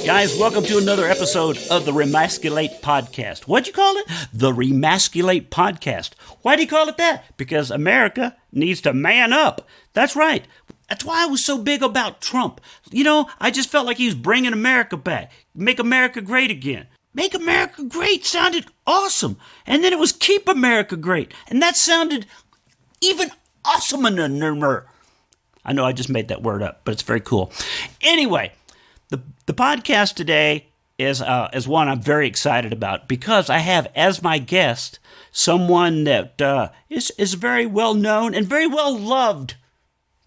Guys, welcome to another episode of the Remasculate Podcast. What'd you call it? The Remasculate Podcast. Why do you call it that? Because America needs to man up. That's right. That's why I was so big about Trump. You know, I just felt like he was bringing America back. Make America great again. Make America great sounded awesome. And then it was keep America great. And that sounded even awesomer. I know I just made that word up, but it's very cool. Anyway, the podcast today is one I'm very excited about because I have as my guest someone that is very well known and very well loved.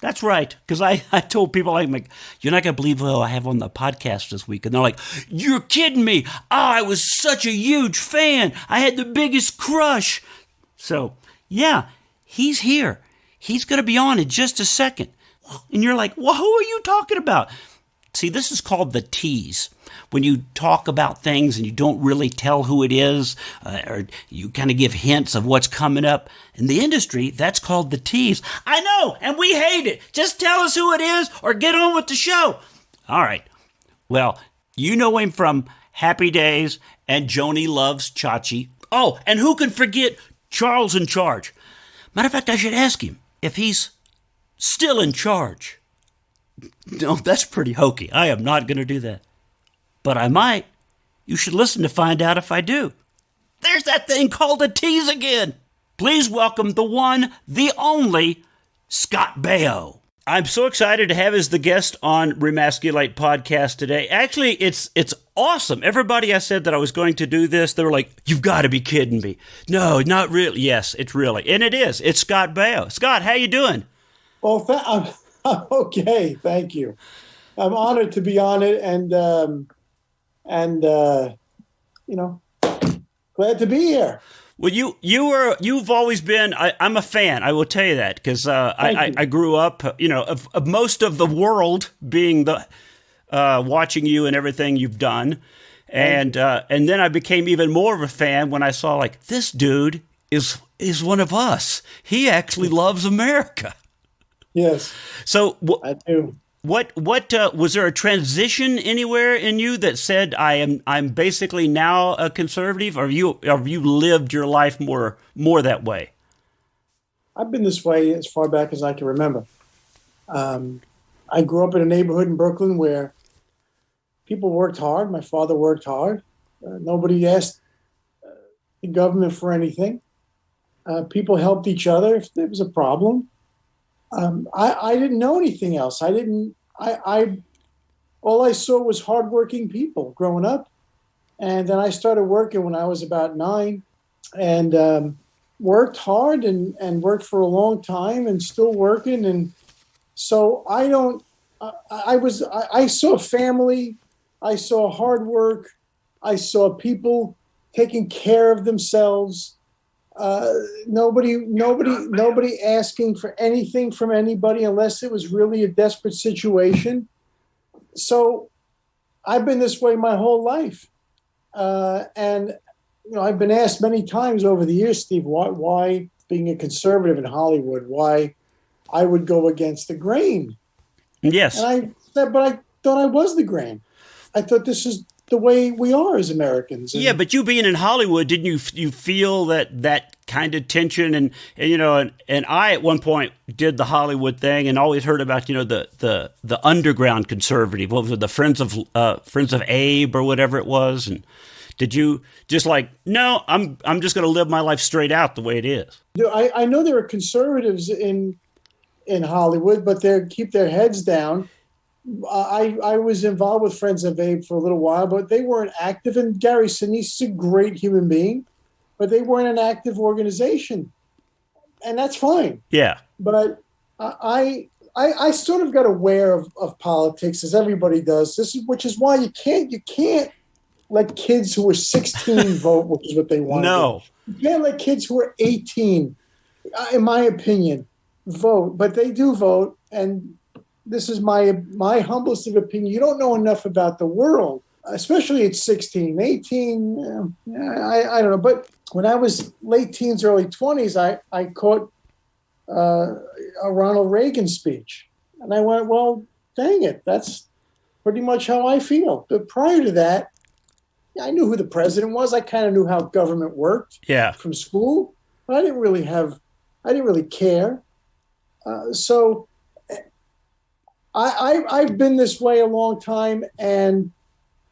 That's right, because I told people, I'm like, you're not going to believe who I have on the podcast this week. And they're like, you're kidding me. Oh, I was such a huge fan. I had the biggest crush. So, yeah, he's here. He's going to be on in just a second. And you're like, well, who are you talking about? See, this is called the tease. When you talk about things and you don't really tell who it is, or you kind of give hints of what's coming up. In the industry, that's called the tease. I know, and we hate it. Just tell us who it is or get on with the show. All right. Well, you know him from Happy Days and Joanie Loves Chaci. Oh, and who can forget Charles in Charge? Matter of fact, I should ask him if he's still in charge. No, that's pretty hokey. I am not going to do that. But I might. You should listen to find out if I do. There's that thing called a tease again. Please welcome the one, the only, Scott Baio. I'm so excited to have as the guest on Remasculate Podcast today. Actually, it's awesome. Everybody I said that I was going to do this, they were like, you've got to be kidding me. No, not really. Yes, it's really. And it is. It's Scott Baio. Scott, how you doing? Well, I'm okay. Thank you. I'm honored to be on it and glad to be here. Well, you've always been. I'm a fan. I will tell you that because I grew up, of most of the world being the watching you and everything you've done, and then I became even more of a fan when I saw like this dude is one of us. He actually loves America. Yes. So I do. What was there a transition anywhere in you that said I'm basically now a conservative, or have you lived your life more that way? I've been this way as far back as I can remember. I grew up in a neighborhood in Brooklyn where people worked hard. My father worked hard. Nobody asked the government for anything. People helped each other if there was a problem. I didn't know anything else. All I saw was hardworking people growing up. And then I started working when I was about 9 and worked hard and worked for a long time and still working. And so I saw family. I saw hard work. I saw people taking care of themselves. Nobody asking for anything from anybody unless it was really a desperate situation. So I've been this way my whole life. And I've been asked many times over the years, Steve, why being a conservative in Hollywood, why I would go against the grain. Yes. And I said, but I thought I was the grain. I thought this is the way we are as Americans. Yeah, but you being in Hollywood, didn't you feel that kind of tension? And I at one point did the Hollywood thing and always heard about the underground conservative. What was it, the Friends of Abe or whatever it was? And did you just like, no, I'm just going to live my life straight out the way it is? I know there are conservatives in Hollywood, but they keep their heads down. I was involved with Friends of Abe for a little while, but they weren't active. And Gary Sinise is a great human being, but they weren't an active organization. And that's fine. Yeah. But I sort of got aware of politics, as everybody does. Which is why you can't let kids who are 16 vote, which is what they want. No. You can't let kids who are 18, in my opinion, vote. But they do vote, and this is my humblest of opinion. You don't know enough about the world, especially at 16, 18. I don't know. But when I was late teens, early 20s, I caught a Ronald Reagan speech. And I went, well, dang it. That's pretty much how I feel. But prior to that, I knew who the president was. I kind of knew how government worked from school, but I didn't really care. So I've been this way a long time, and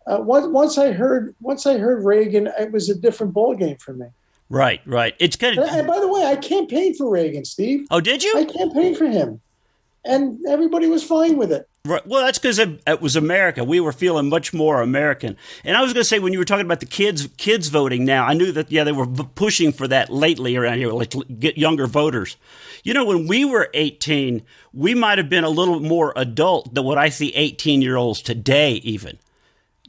once I heard Reagan, it was a different ballgame for me. Right. It's kind of. And by the way, I campaigned for Reagan, Steve. Oh, did you? I campaigned for him, and everybody was fine with it. Right. Well, that's because it was America. We were feeling much more American. And I was going to say, when you were talking about the kids voting now, I knew that, they were pushing for that lately around here, like to get younger voters. When we were 18, we might have been a little more adult than what I see 18-year-olds today even.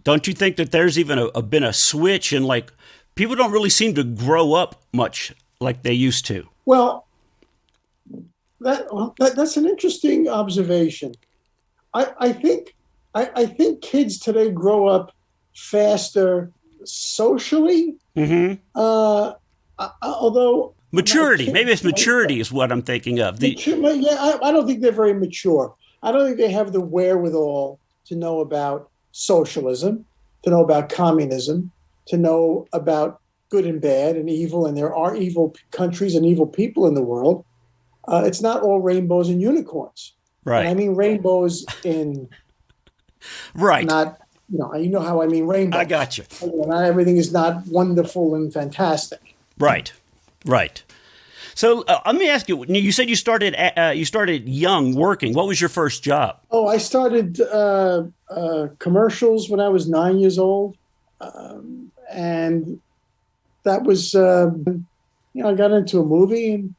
Don't you think that there's even been a switch and like people don't really seem to grow up much like they used to? Well, that's an interesting observation. I think kids today grow up faster socially. Mm-hmm. Although maturity, maybe it's maturity is what I'm thinking of. I don't think they're very mature. I don't think they have the wherewithal to know about socialism, to know about communism, to know about good and bad and evil. And there are evil countries and evil people in the world. It's not all rainbows and unicorns. Right. And I mean rainbows in right. Not you know how I mean rainbows. I got you. Not everything is not wonderful and fantastic. Right. So let me ask you. You said you started young working. What was your first job? Oh, I started commercials when I was 9 years old, and that was I got into a movie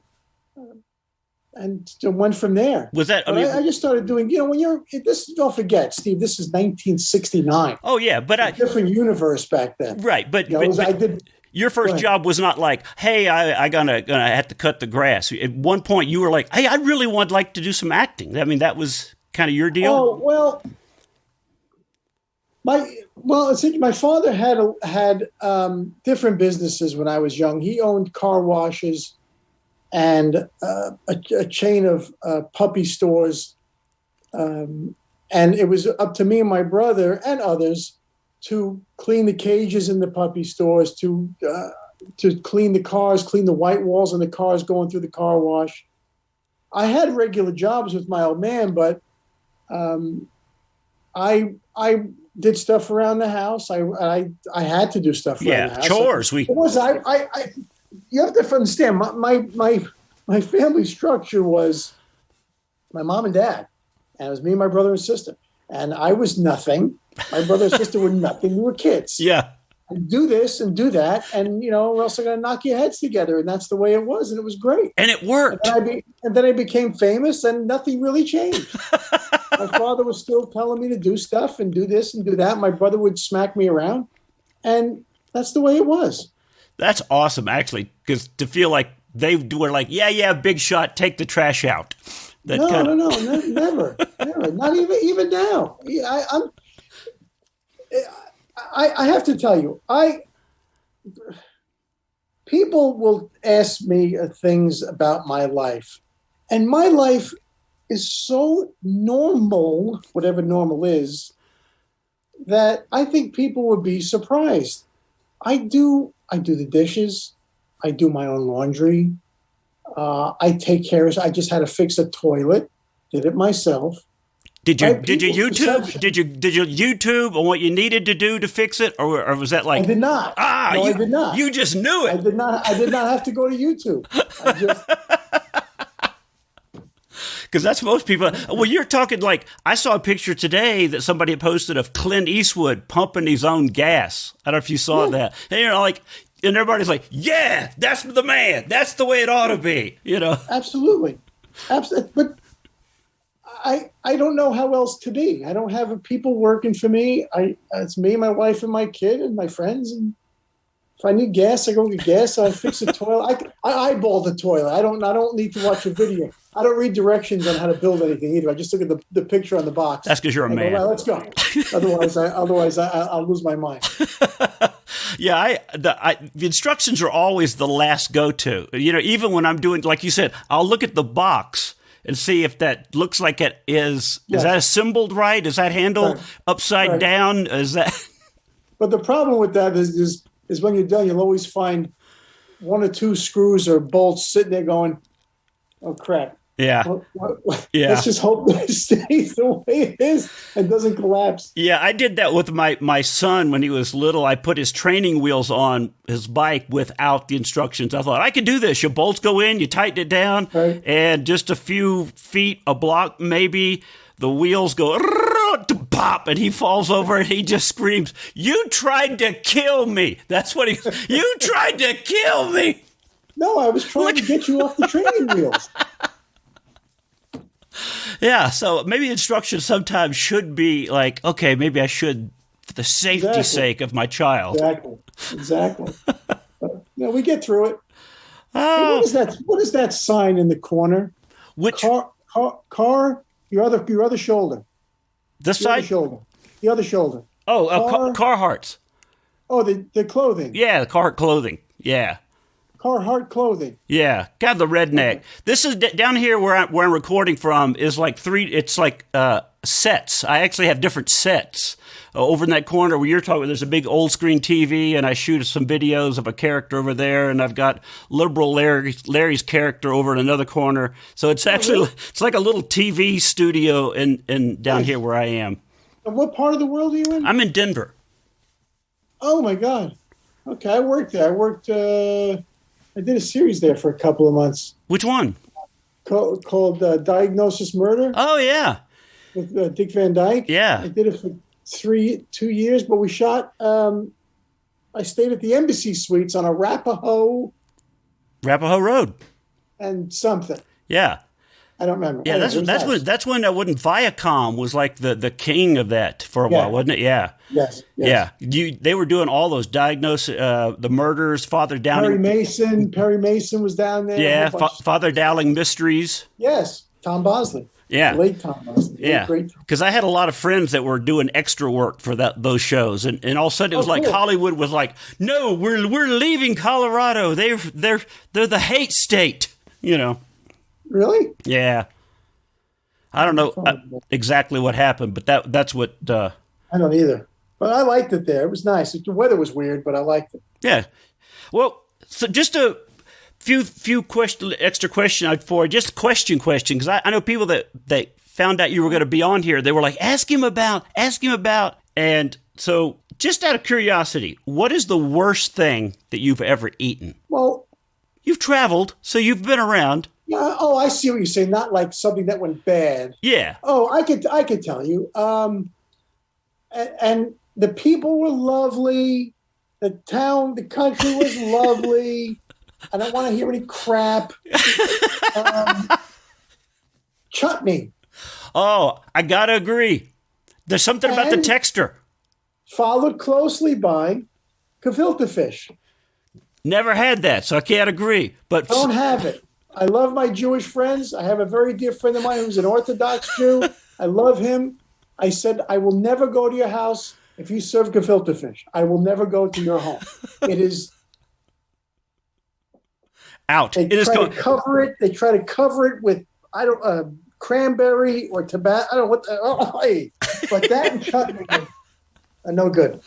and went from there. Was that? I just started doing. When you're this. Don't forget, Steve. This is 1969. Oh yeah, but a different universe back then. Right, but I did. Your first job was not like, hey, I gonna have to cut the grass. At one point, you were like, hey, I really would like to do some acting. I mean, that was kind of your deal. Oh well, my father had different businesses when I was young. He owned car washes and a chain of puppy stores, and it was up to me and my brother and others to clean the cages in the puppy stores, to clean the cars, clean the white walls in the cars going through the car wash. I had regular jobs with my old man, but I did stuff around the house. I had to do stuff around the house. Chores. You have to understand, my family structure was my mom and dad, and it was me and my brother and sister. And I was nothing. My brother and sister were nothing. We were kids. Yeah. And do this and do that, and we're also going to knock your heads together. And that's the way it was, and it was great. And it worked. And then I became famous, and nothing really changed. My father was still telling me to do stuff and do this and do that. My brother would smack me around, and that's the way it was. That's awesome, actually, because to feel like they were like, yeah, big shot, take the trash out. No, never. Not even now. I have to tell you, people will ask me things about my life, and my life is so normal, whatever normal is, that I think people would be surprised. I do the dishes. I do my own laundry. I take care of. I just had to fix a toilet. Did it myself. Did you YouTube? Did you YouTube on what you needed to do to fix it, or was that like? I did not. I did not. You just knew it. I did not have to go to YouTube. Because that's most people. Well, you're talking like I saw a picture today that somebody had posted of Clint Eastwood pumping his own gas. I don't know if you saw that. And and everybody's like, yeah, that's the man. That's the way it ought to be. Absolutely. But I don't know how else to be. I don't have people working for me. It's me, my wife, and my kid, and my friends. And if I need gas, I go get gas. I fix the toilet. I eyeball the toilet. I don't need to watch a video. I don't read directions on how to build anything either. I just look at the picture on the box. That's because you're a man. Go, well, let's go. Otherwise, I'll lose my mind. Yeah, the instructions are always the last go-to. Even when I'm doing, like you said, I'll look at the box and see if that looks like it is. Is that assembled right? Is that handle upside down? Is that? But the problem with that is when you're done, you'll always find one or two screws or bolts sitting there going, "Oh crap." Yeah. Yeah. Let's just hope that it stays the way it is and doesn't collapse. Yeah, I did that with my son when he was little. I put his training wheels on his bike without the instructions. I thought, I could do this. Your bolts go in, you tighten it down, and just a few feet, a block maybe, the wheels go pop, and he falls over and he just screams, "You tried to kill me." That's what you tried to kill me. No, I was trying to get you off the training wheels. Yeah, so maybe instructions sometimes should be like, okay, maybe I should, for the safety sake of my child. Exactly. But, we get through it. Hey, what is that sign in the corner? Which car? Your other shoulder. This side? The other shoulder. Oh, Carhartts. Oh, the clothing. Yeah, the Carhartt clothing. Yeah. Carhartt clothing. Yeah, God, the redneck. This is down here where I'm recording from is like it's like sets. I actually have different sets. Over in that corner where you're talking, there's a big old screen TV, and I shoot some videos of a character over there, and I've got liberal Larry's character over in another corner. So it's actually it's like a little TV studio in down here where I am. And what part of the world are you in? I'm in Denver. Oh my God. Okay, I worked there. I did a series there for a couple of months. Which one? Called Diagnosis Murder. Oh, yeah. With Dick Van Dyke. Yeah. I did it for 2 years, but we shot, I stayed at the Embassy Suites on Arapahoe Road. And something. Yeah. I don't remember. Yeah, that's when Viacom was like the king of that for a while, wasn't it? Yeah. Yes. Yeah. They were doing all those the murders, Father Dowling. Perry Mason was down there. Yeah, Father Dowling mysteries. Yes, Tom Bosley. Yeah. Late Tom Bosley. Yeah. Because I had a lot of friends that were doing extra work for those shows, and all of a sudden it was like Hollywood was like, "No, we're leaving Colorado. They're the hate state," Really? Yeah. I don't know exactly what happened, but that's what... I don't either. But I liked it there. It was nice. The weather was weird, but I liked it. Yeah. Well, so just a few extra questions for you. Just question, because I know people that found out you were going to be on here. They were like, ask him about. And so just out of curiosity, what is the worst thing that you've ever eaten? Well... You've traveled, so you've been around. Yeah. Oh, I see what you're saying. Not like something that went bad. Yeah. Oh, I could tell you. And the people were lovely. The country was lovely. I don't want to hear any crap. Chutney. Oh, I gotta agree. There's something about the texture. Followed closely by gefilte fish. Never had that, so I can't agree. But don't have it. I love my Jewish friends. I have a very dear friend of mine who's an Orthodox Jew. I love him. I said, I will never go to your house if you serve gefilte fish. I will never go to your home. It is out. They try to cover it with cranberry or tobacco. I don't know what. But that and chutney are no good.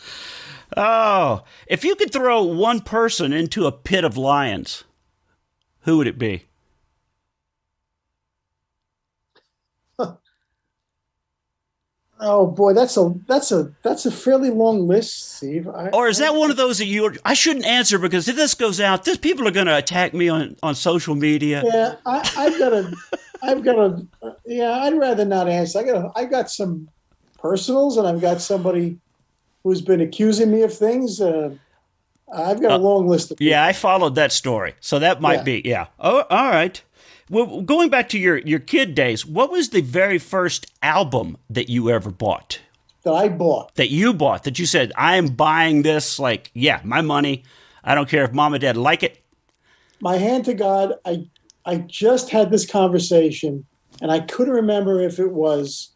Oh, if you could throw one person into a pit of lions, who would it be? Oh boy, that's a fairly long list, Steve. Or is that one of those that I shouldn't answer because if this goes out, people are going to attack me on social media. Yeah, I'd rather not answer. I got some personals, and I've got somebody who's been accusing me of things. I've got a long list of people. Yeah, I followed that story. So that might be, yeah. Oh, all right. Well, going back to your kid days, what was the very first album that you ever bought? That I bought. That you bought, that you said, I am buying this, like, yeah, my money. I don't care if mom and dad like it. My hand to God, I just had this conversation, and I couldn't remember if it was,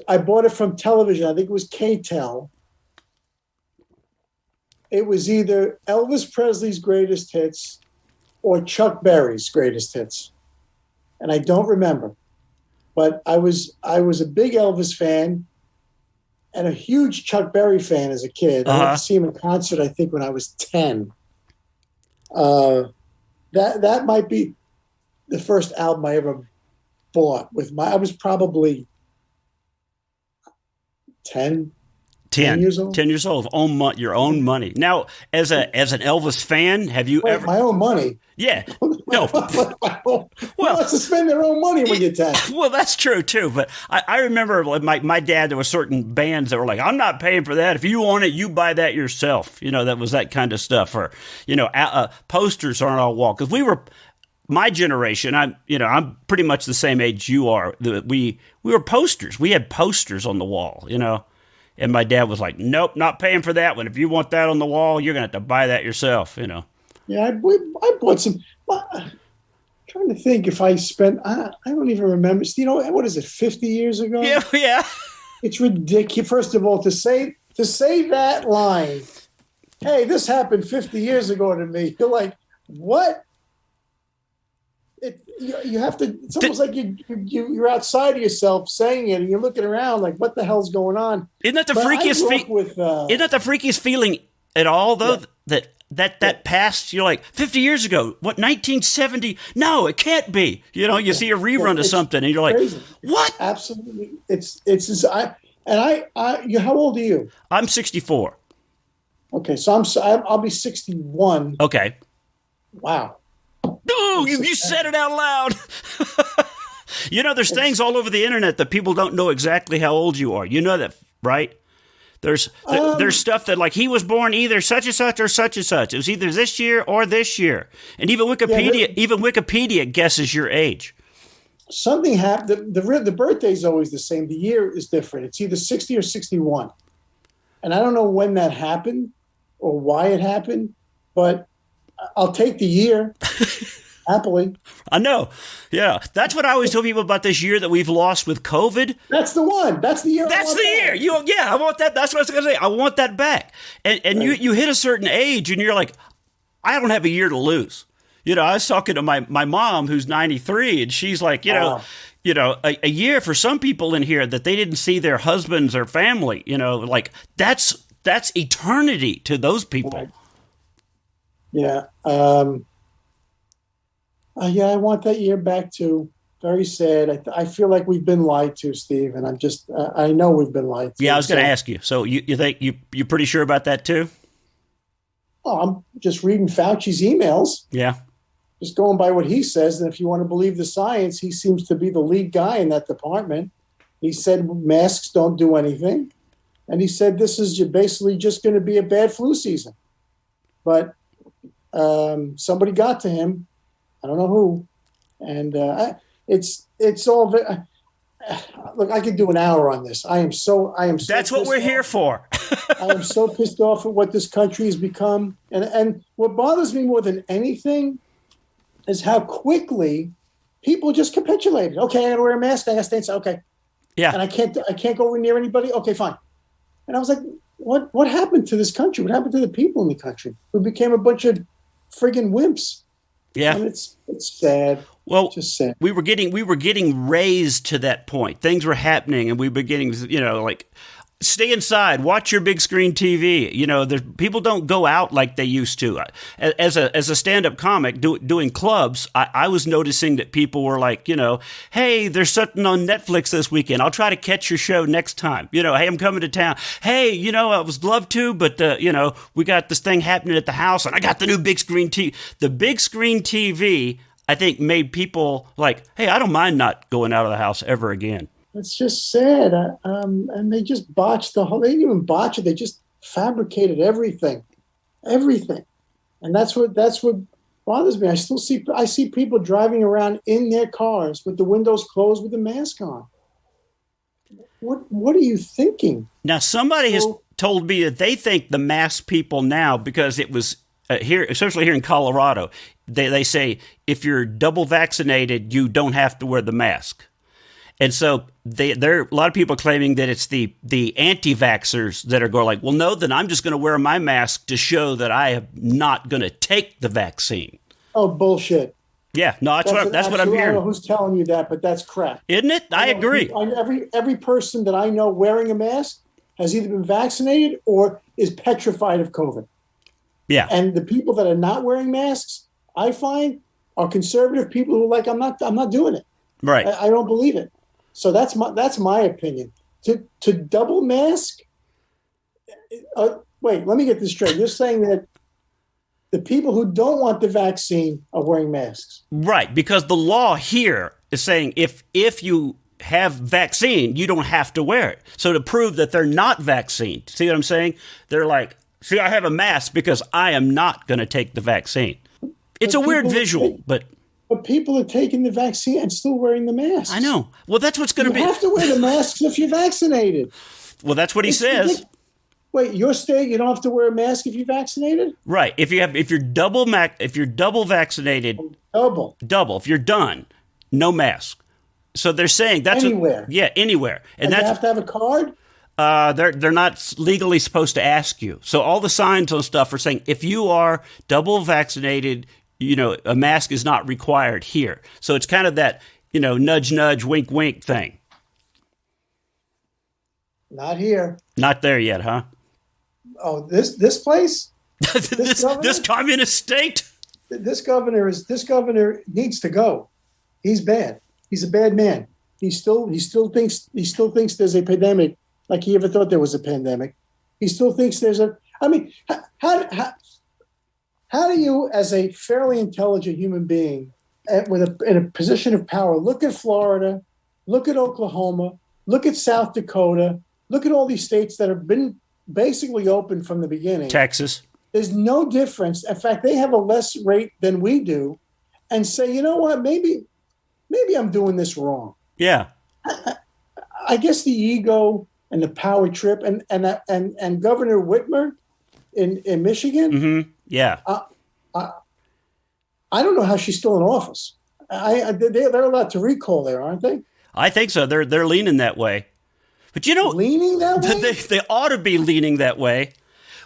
I bought it from television. I think it was KTEL. It was either Elvis Presley's greatest hits or Chuck Berry's greatest hits. and I don't remember. But I was a big Elvis fan and a huge Chuck Berry fan as a kid. I went to see him in concert, I think, when I was 10. That might be the first album I ever bought. I was probably 10 years old. 10 years old. Your own money. Now, as an Elvis fan, have you ever... My own money? Yeah. No. Who wants to spend their own money when you're 10? Well, that's true, too. But I remember my dad, there were certain bands that were like, I'm not paying for that. If you want it, you buy that yourself. That was that kind of stuff. Or, posters on our wall. Because we were... My generation, I'm pretty much the same age you are. We were posters. We had posters on the wall, And my dad was like, nope, not paying for that one. If you want that on the wall, you're going to have to buy that yourself, Yeah, I bought some. I'm trying to think if I spent, I don't even remember. What is it, 50 years ago? Yeah. It's ridiculous. First of all, to say that line, hey, this happened 50 years ago to me. You're like, what? You have to. It's almost like you're outside of yourself saying it, and you're looking around like, "What the hell's going on?" Isn't that the freakiest isn't that the freakiest feeling at all, though? Yeah. That past, you're like 50 years ago. What 1970? No, it can't be. You see a rerun of something, and you're like, crazy. What? Absolutely, it's. How old are you? I'm 64. Okay, so I'll be 61. Okay. Wow. No, you said it out loud. There's things all over the internet that people don't know exactly how old you are. You know that, right? There's stuff that like he was born either such and such or such and such. It was either this year or this year, and even Wikipedia guesses your age. Something happened. The birthday is always the same. The year is different. It's either 60 or 61, and I don't know when that happened or why it happened, but I'll take the year happily. I know. Yeah. That's what I always tell people about this year that we've lost with COVID. That's the one. That's the year. That's the year. I want that. That's what I was going to say. I want that back. And right. you hit a certain age and you're like, I don't have a year to lose. I was talking to my mom who's 93 and she's like, a year for some people in here that they didn't see their husbands or family, like that's eternity to those people. Right. Yeah. I want that year back too. Very sad. I feel like we've been lied to, Steve, and I know we've been lied to. Yeah, I was going to ask you. So you think you're pretty sure about that too? Oh, I'm just reading Fauci's emails. Yeah. Just going by what he says. And if you want to believe the science, he seems to be the lead guy in that department. He said masks don't do anything. And he said this is basically just going to be a bad flu season. But somebody got to him. I don't know who. And it's all. Look, I could do an hour on this. I am so. That's what we're here for. I am so pissed off at what this country has become. And what bothers me more than anything is how quickly people just capitulated. Okay, I got to wear a mask. I got to stay inside. Okay. Yeah. And I can't go near anybody. Okay, fine. And I was like, what happened to this country? What happened to the people in the country? We became a bunch of friggin' wimps. Yeah. And it's sad. Well, just sad. We were getting raised to that point. Things were happening and we were getting, like stay inside, watch your big screen TV. People don't go out like they used to. As a stand-up comic doing clubs, I was noticing that people were like, hey, there's something on Netflix this weekend. I'll try to catch your show next time. Hey, I'm coming to town. Hey, I would love to, but we got this thing happening at the house, and I got the new big screen TV. The big screen TV, I think, made people like, hey, I don't mind not going out of the house ever again. It's just sad. And they just botched they didn't even botch it. They just fabricated everything. And that's what bothers me. I see people driving around in their cars with the windows closed with a mask on. What are you thinking? Now, somebody has told me that they think the mask people now, because it was here, especially here in Colorado, they say if you're double vaccinated, you don't have to wear the mask. And so there are a lot of people claiming that it's the anti-vaxxers that are going like, well, no, then I'm just going to wear my mask to show that I am not going to take the vaccine. Oh, bullshit. Yeah, no, that's what I'm I don't know hearing. who's telling you that, but that's crap. Isn't it? I agree. Every person that I know wearing a mask has either been vaccinated or is petrified of COVID. Yeah. And the people that are not wearing masks, I find, are conservative people who are like, I'm not doing it. Right. I don't believe it. So that's my opinion. To double mask. Wait, let me get this straight. You're saying that the people who don't want the vaccine are wearing masks. Right, because the law here is saying if you have vaccine, you don't have to wear it. So to prove that they're not vaccinated, see what I'm saying? They're like, see, I have a mask because I am not going to take the vaccine. It's a weird visual, but people are taking the vaccine and still wearing the mask. I know. Well, that's what's going to be. You have to wear the masks if you're vaccinated. Well, that's what he says. Wait, your state, you don't have to wear a mask if you're vaccinated? Right. If you're double vaccinated, double. If you're done, no mask. So they're saying that's anywhere. Anywhere, and you have to have a card. They're not legally supposed to ask you. So all the signs and stuff are saying if you are double vaccinated, a mask is not required here. So it's kind of that nudge, nudge, wink, wink thing. Not here. Not there yet, huh? Oh, this place? this communist state? This governor needs to go. He's bad. He's a bad man. He still thinks there's a pandemic, like he ever thought there was a pandemic. He still thinks there's a. I mean, how do you, as a fairly intelligent human being, in a position of power, look at Florida, look at Oklahoma, look at South Dakota, look at all these states that have been basically open from the beginning. Texas. There's no difference. In fact, they have a less rate than we do, and say, you know what, maybe I'm doing this wrong. Yeah. I guess the ego and the power trip and Governor Whitmer in Michigan. Mm-hmm. Yeah. I don't know how she's still in office. They're allowed to recall there, aren't they? I think so. They're leaning that way. But leaning that way? They ought to be leaning that way.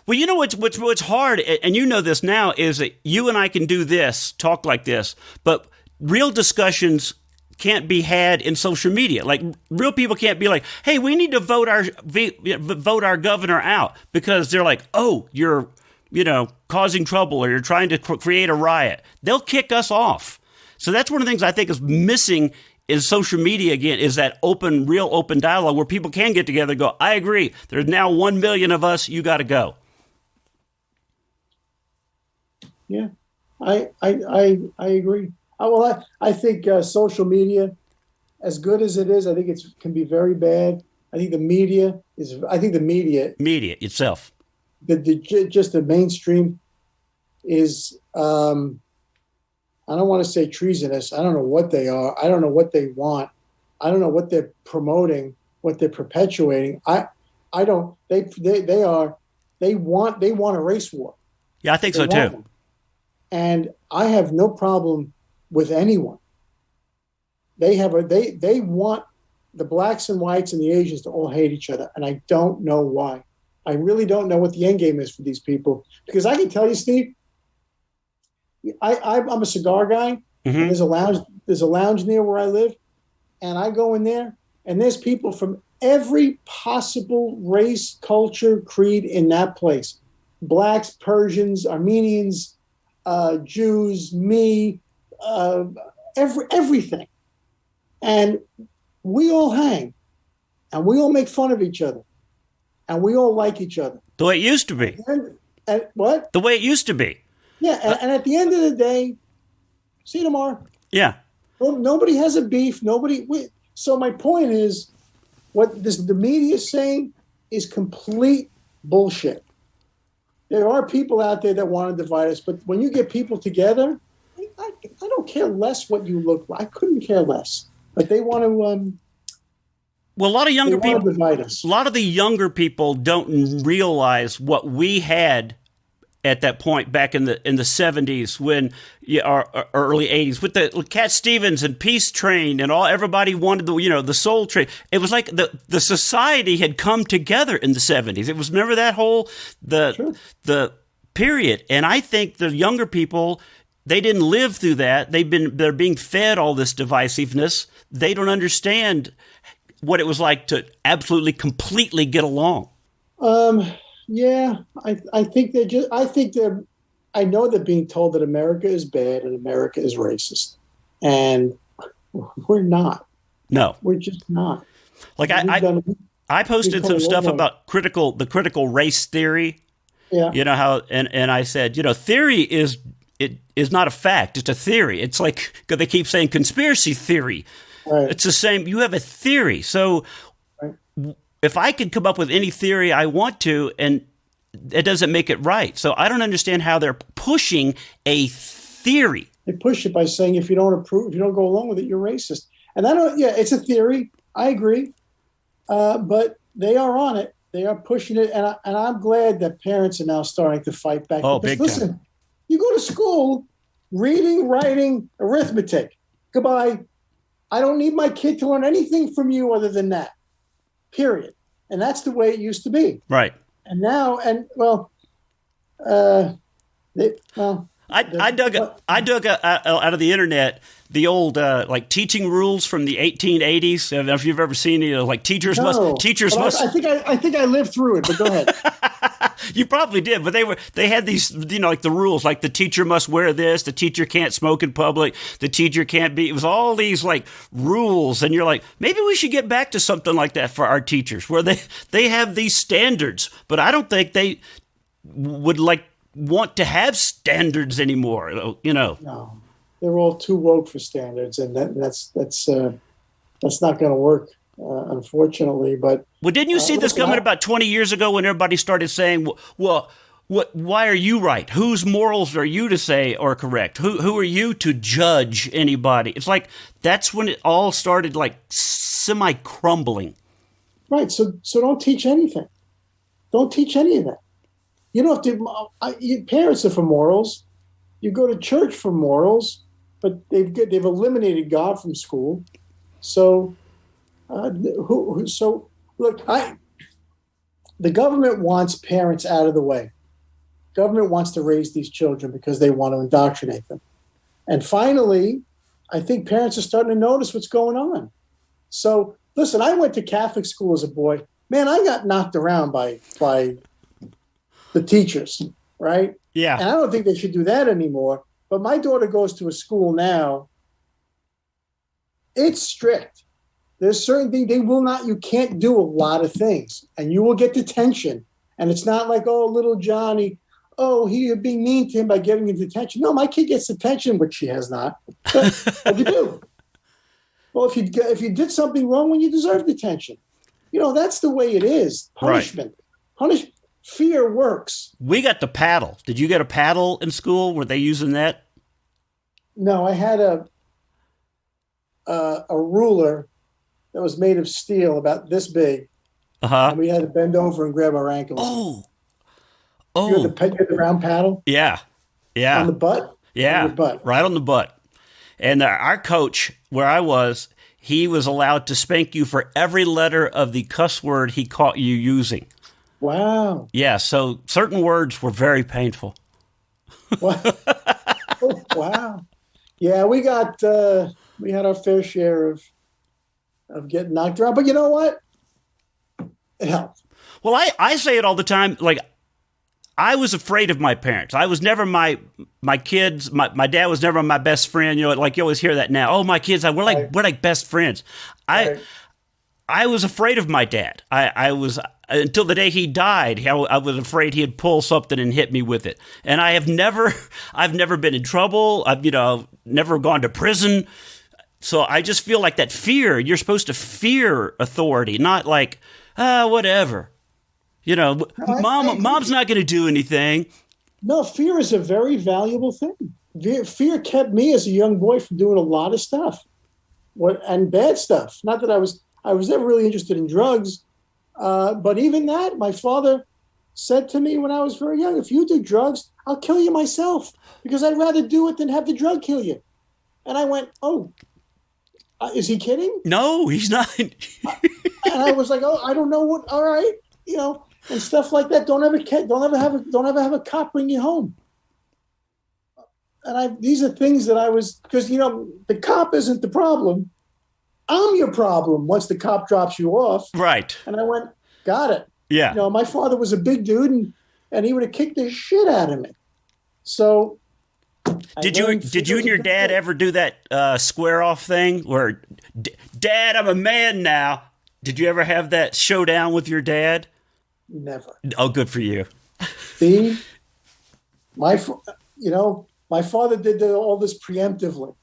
Well, what's hard, and you know this now, is that you and I can do this, talk like this, but real discussions can't be had in social media. Like real people can't be like, "Hey, we need to vote our governor out," because they're like, "Oh, you're causing trouble or you're trying to create a riot." They'll kick us off. So that's one of the things I think is missing in social media again, is that real open dialogue where people can get together and go, "I agree. There's now 1 million of us. You got to go." Yeah, I agree. Well, I think social media, as good as it is, I think it can be very bad. I think the media itself, just the mainstream is. I don't want to say treasonous. I don't know what they are. I don't know what they want. I don't know what they're promoting, what they're perpetuating. I don't. They want a race war. Yeah, I think so too. One. And I have no problem with anyone. They want the blacks and whites and the Asians to all hate each other, and I don't know why. I really don't know what the end game is for these people, because I can tell you, Steve, I'm a cigar guy. Mm-hmm. And there's a lounge near where I live, and I go in there, and there's people from every possible race, culture, creed in that place: blacks, Persians, Armenians, Jews, me, everything. And we all hang, and we all make fun of each other, and we all like each other. The way it used to be. And what? The way it used to be. Yeah, and at the end of the day, see you tomorrow. Yeah. Well, nobody has a beef. So my point is, what the media is saying is complete bullshit. There are people out there that want to divide us, but when you get people together, I don't care less what you look like. I couldn't care less. But they want to. Well, a lot of younger people divide us. A lot of the younger people don't realize what we had at that point back in the 70s, when our early 80s, with the Cat Stevens and Peace Train and everybody wanted the Soul Train. It was like the society had come together in the 70s. It was, remember that whole the period. And I think the younger people They didn't live through that. They're being fed all this divisiveness. They don't understand what it was like to absolutely, completely get along. Yeah, I think I know they're being told that America is bad and America is racist. And we're not. No. We're just not. Like I posted some stuff about the critical race theory. Yeah. You know how, and I said, theory is not a fact. It's a theory. It's like, because they keep saying conspiracy theory. Right. It's the same. You have a theory. So if I can come up with any theory I want to, and it doesn't make it right. So I don't understand how they're pushing a theory. They push it by saying if you don't go along with it, you're racist. And it's a theory. I agree. But they are on it. They are pushing it. And I'm glad that parents are now starting to fight back. Oh, because, big listen, time. You go to school, reading, writing, arithmetic. Goodbye. I don't need my kid to learn anything from you other than that. Period. And that's the way it used to be. Right. And now, I dug out of the internet the old like teaching rules from the 1880s. I don't know if you've ever seen like teachers must. I think I lived through it. But go ahead. You probably did, but they had these like the rules, like the teacher must wear this, the teacher can't smoke in public, the teacher can't be. It was all these like rules, and you're like, maybe we should get back to something like that for our teachers, where they have these standards, but I don't think they would want to have standards anymore. No, they're all too woke for standards, and that's not going to work, unfortunately. But didn't you see this coming about 20 years ago when everybody started saying, "Well, why are you right? Whose morals are you to say are correct? Who are you to judge anybody?" It's like that's when it all started, like semi-crumbling. Right. So don't teach anything. Don't teach any of that. You don't have to. Parents are for morals. You go to church for morals, but they've eliminated God from school. So, look, the government wants parents out of the way. Government wants to raise these children because they want to indoctrinate them. And finally, I think parents are starting to notice what's going on. So, listen, I went to Catholic school as a boy. Man, I got knocked around by the teachers, right? Yeah. And I don't think they should do that anymore. But my daughter goes to a school now. It's strict. There's certain things you can't do a lot of things, and you will get detention. And it's not like, oh, little Johnny, you're being mean to him by giving him detention. No, my kid gets detention, which she has not. But what do you do? Well, if you did something wrong, when you deserve detention, that's the way it is. Punishment. Right. Fear works. We got the paddle. Did you get a paddle in school? Were they using that? No, I had a ruler that was made of steel about this big. Uh-huh. And we had to bend over and grab our ankles. Oh. You had the round paddle? Yeah. Yeah. On the butt? Yeah. On your butt. Right on the butt. And our coach, where I was, he was allowed to spank you for every letter of the cuss word he caught you using. Wow. Yeah, so certain words were very painful. Wow. Yeah, we had our fair share of getting knocked around. But you know what? It helped. Well, I say it all the time. Like, I was afraid of my parents. I was never my kids. My dad was never my best friend. Like you always hear that now. Oh, my kids, we're like best friends. I was afraid of my dad. I was until the day he died. I was afraid he'd pull something and hit me with it. And I've never been in trouble. I've never gone to prison. So I just feel like that fear. You're supposed to fear authority, not like whatever. Mom's not going to do anything. No, fear is a very valuable thing. Fear kept me as a young boy from doing a lot of stuff, and bad stuff. Not that I was never really interested in drugs, but even that, my father said to me when I was very young, if you do drugs, I'll kill you myself because I'd rather do it than have the drug kill you. And I went, oh, is he kidding? No, he's not. And I was like, oh, I don't know what. All right, and stuff like that. Don't ever have a cop bring you home. these are things that I was, because, the cop isn't the problem. I'm your problem once the cop drops you off. Right. And I went, got it. Yeah. My father was a big dude, and he would have kicked the shit out of me. So did you and your dad ever do that square off thing where, Dad, I'm a man now? Did you ever have that showdown with your dad? Never. Oh, good for you. See, my father did all this preemptively.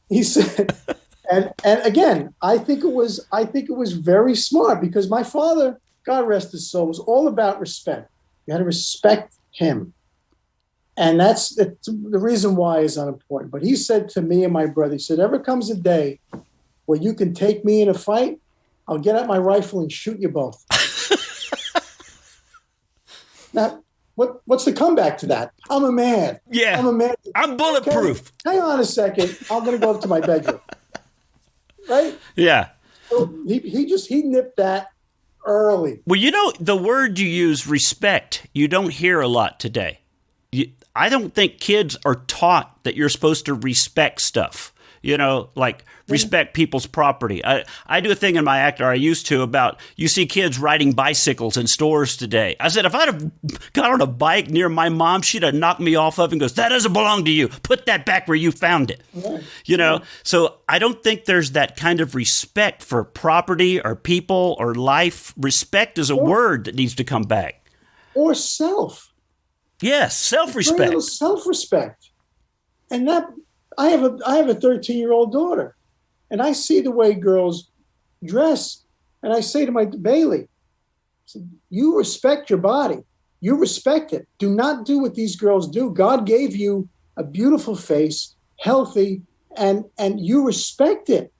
He said, and again, I think it was very smart, because my father, God rest his soul, was all about respect. You had to respect him. And that's the reason why is unimportant. But he said to me and my brother, he said, ever comes a day where you can take me in a fight, I'll get out my rifle and shoot you both. Now, what's the comeback to that? I'm a man. Yeah. I'm a man. I'm bulletproof. Okay, hang on a second. I'm going to go up to my bedroom. Right? Yeah. So he nipped that early. Well, the word you use, respect, you don't hear a lot today. I don't think kids are taught that you're supposed to respect stuff. Like respect people's property. I do a thing in my act, or I used to, about you see kids riding bicycles in stores today. I said, if I'd have got on a bike near my mom, she'd have knocked me off of and goes, that doesn't belong to you. Put that back where you found it. Yeah. So I don't think there's that kind of respect for property or people or life. Respect is a word that needs to come back. Or self. Yes, self-respect. Very little self-respect. And that, I have a 13-year-old daughter, and I see the way girls dress, and I say to my Bailey, you respect your body. You respect it. Do not do what these girls do. God gave you a beautiful face, healthy, and you respect it.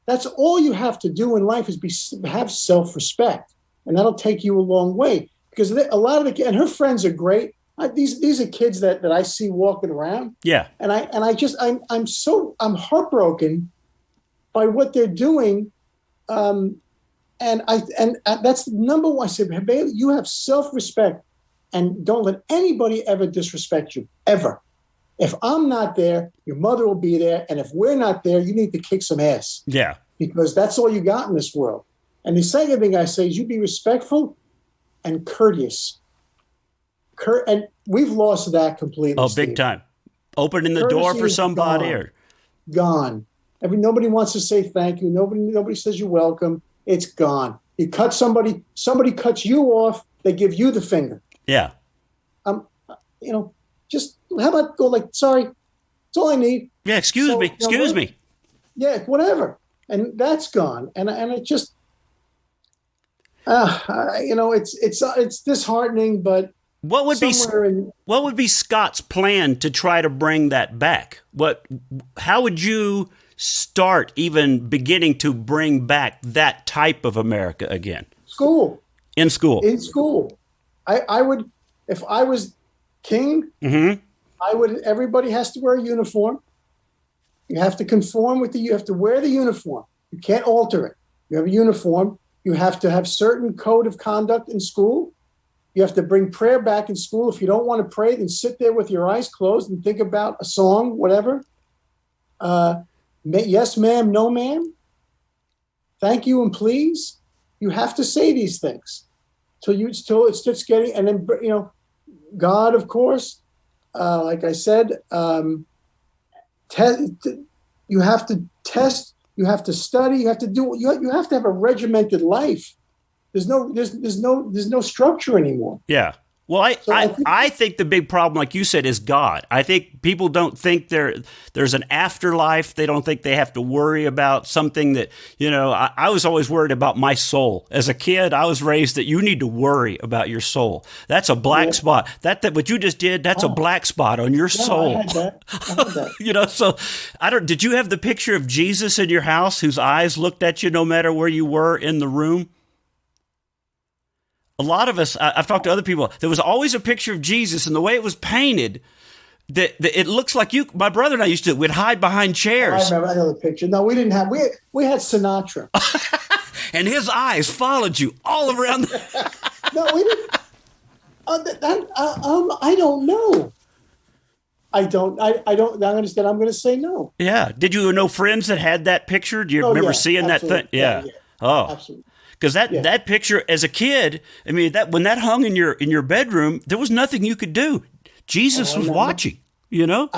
That's all you have to do in life, is have self-respect, and that'll take you a long way. Because a lot of and her friends are great. These are kids that I see walking around. Yeah. And I'm heartbroken by what they're doing. And that's the number one. I said, hey, Bailey, you have self-respect, and don't let anybody ever disrespect you, ever. If I'm not there, your mother will be there. And if we're not there, you need to kick some ass. Yeah. Because that's all you got in this world. And the second thing I say is you be respectful and courteous. And we've lost that completely. Oh, Steve. Big time. Opening the door for somebody or gone. Nobody wants to say thank you. Nobody says you're welcome. It's gone. You cut somebody cuts you off, they give you the finger. Yeah. Just how about go like, sorry, that's all I need. Yeah, excuse me. Yeah, whatever. And that's gone. And it just it's disheartening, but what would be Scott's plan to try to bring that back? How would you start even beginning to bring back that type of America again? In school. I would, if I was king, everybody has to wear a uniform. You have to conform you have to wear the uniform. You can't alter it. You have a uniform. You have to have certain code of conduct in school. You have to bring prayer back in school. If you don't want to pray, then sit there with your eyes closed and think about a song, whatever. Yes, ma'am, no, ma'am. Thank you and please. You have to say these things till it starts getting, and then, God, of course, like I said, you have to test, you have to study, you have to have a regimented life. There's no structure anymore. Yeah. Well, I think the big problem, like you said, is God. I think people don't think there's an afterlife. They don't think they have to worry about something that, I was always worried about my soul. As a kid, I was raised that you need to worry about your soul. That's a black spot. That what you just did, that's a black spot on your soul. I had that. So did you have the picture of Jesus in your house whose eyes looked at you no matter where you were in the room? A lot of us, I've talked to other people, there was always a picture of Jesus, and the way it was painted, that it looks like my brother and I used to, we'd hide behind chairs. I know the picture. No, we didn't have, we had Sinatra. And his eyes followed you all around. No, we didn't. I don't know. I don't understand. I'm going to say no. Yeah. Did you know friends that had that picture? Do you Oh, remember yeah, seeing that absolutely. thing? Yeah. Oh, Absolutely. because Yeah. that picture as a kid, I mean, that when that hung in your bedroom, there was nothing you could do. Jesus was watching. You know.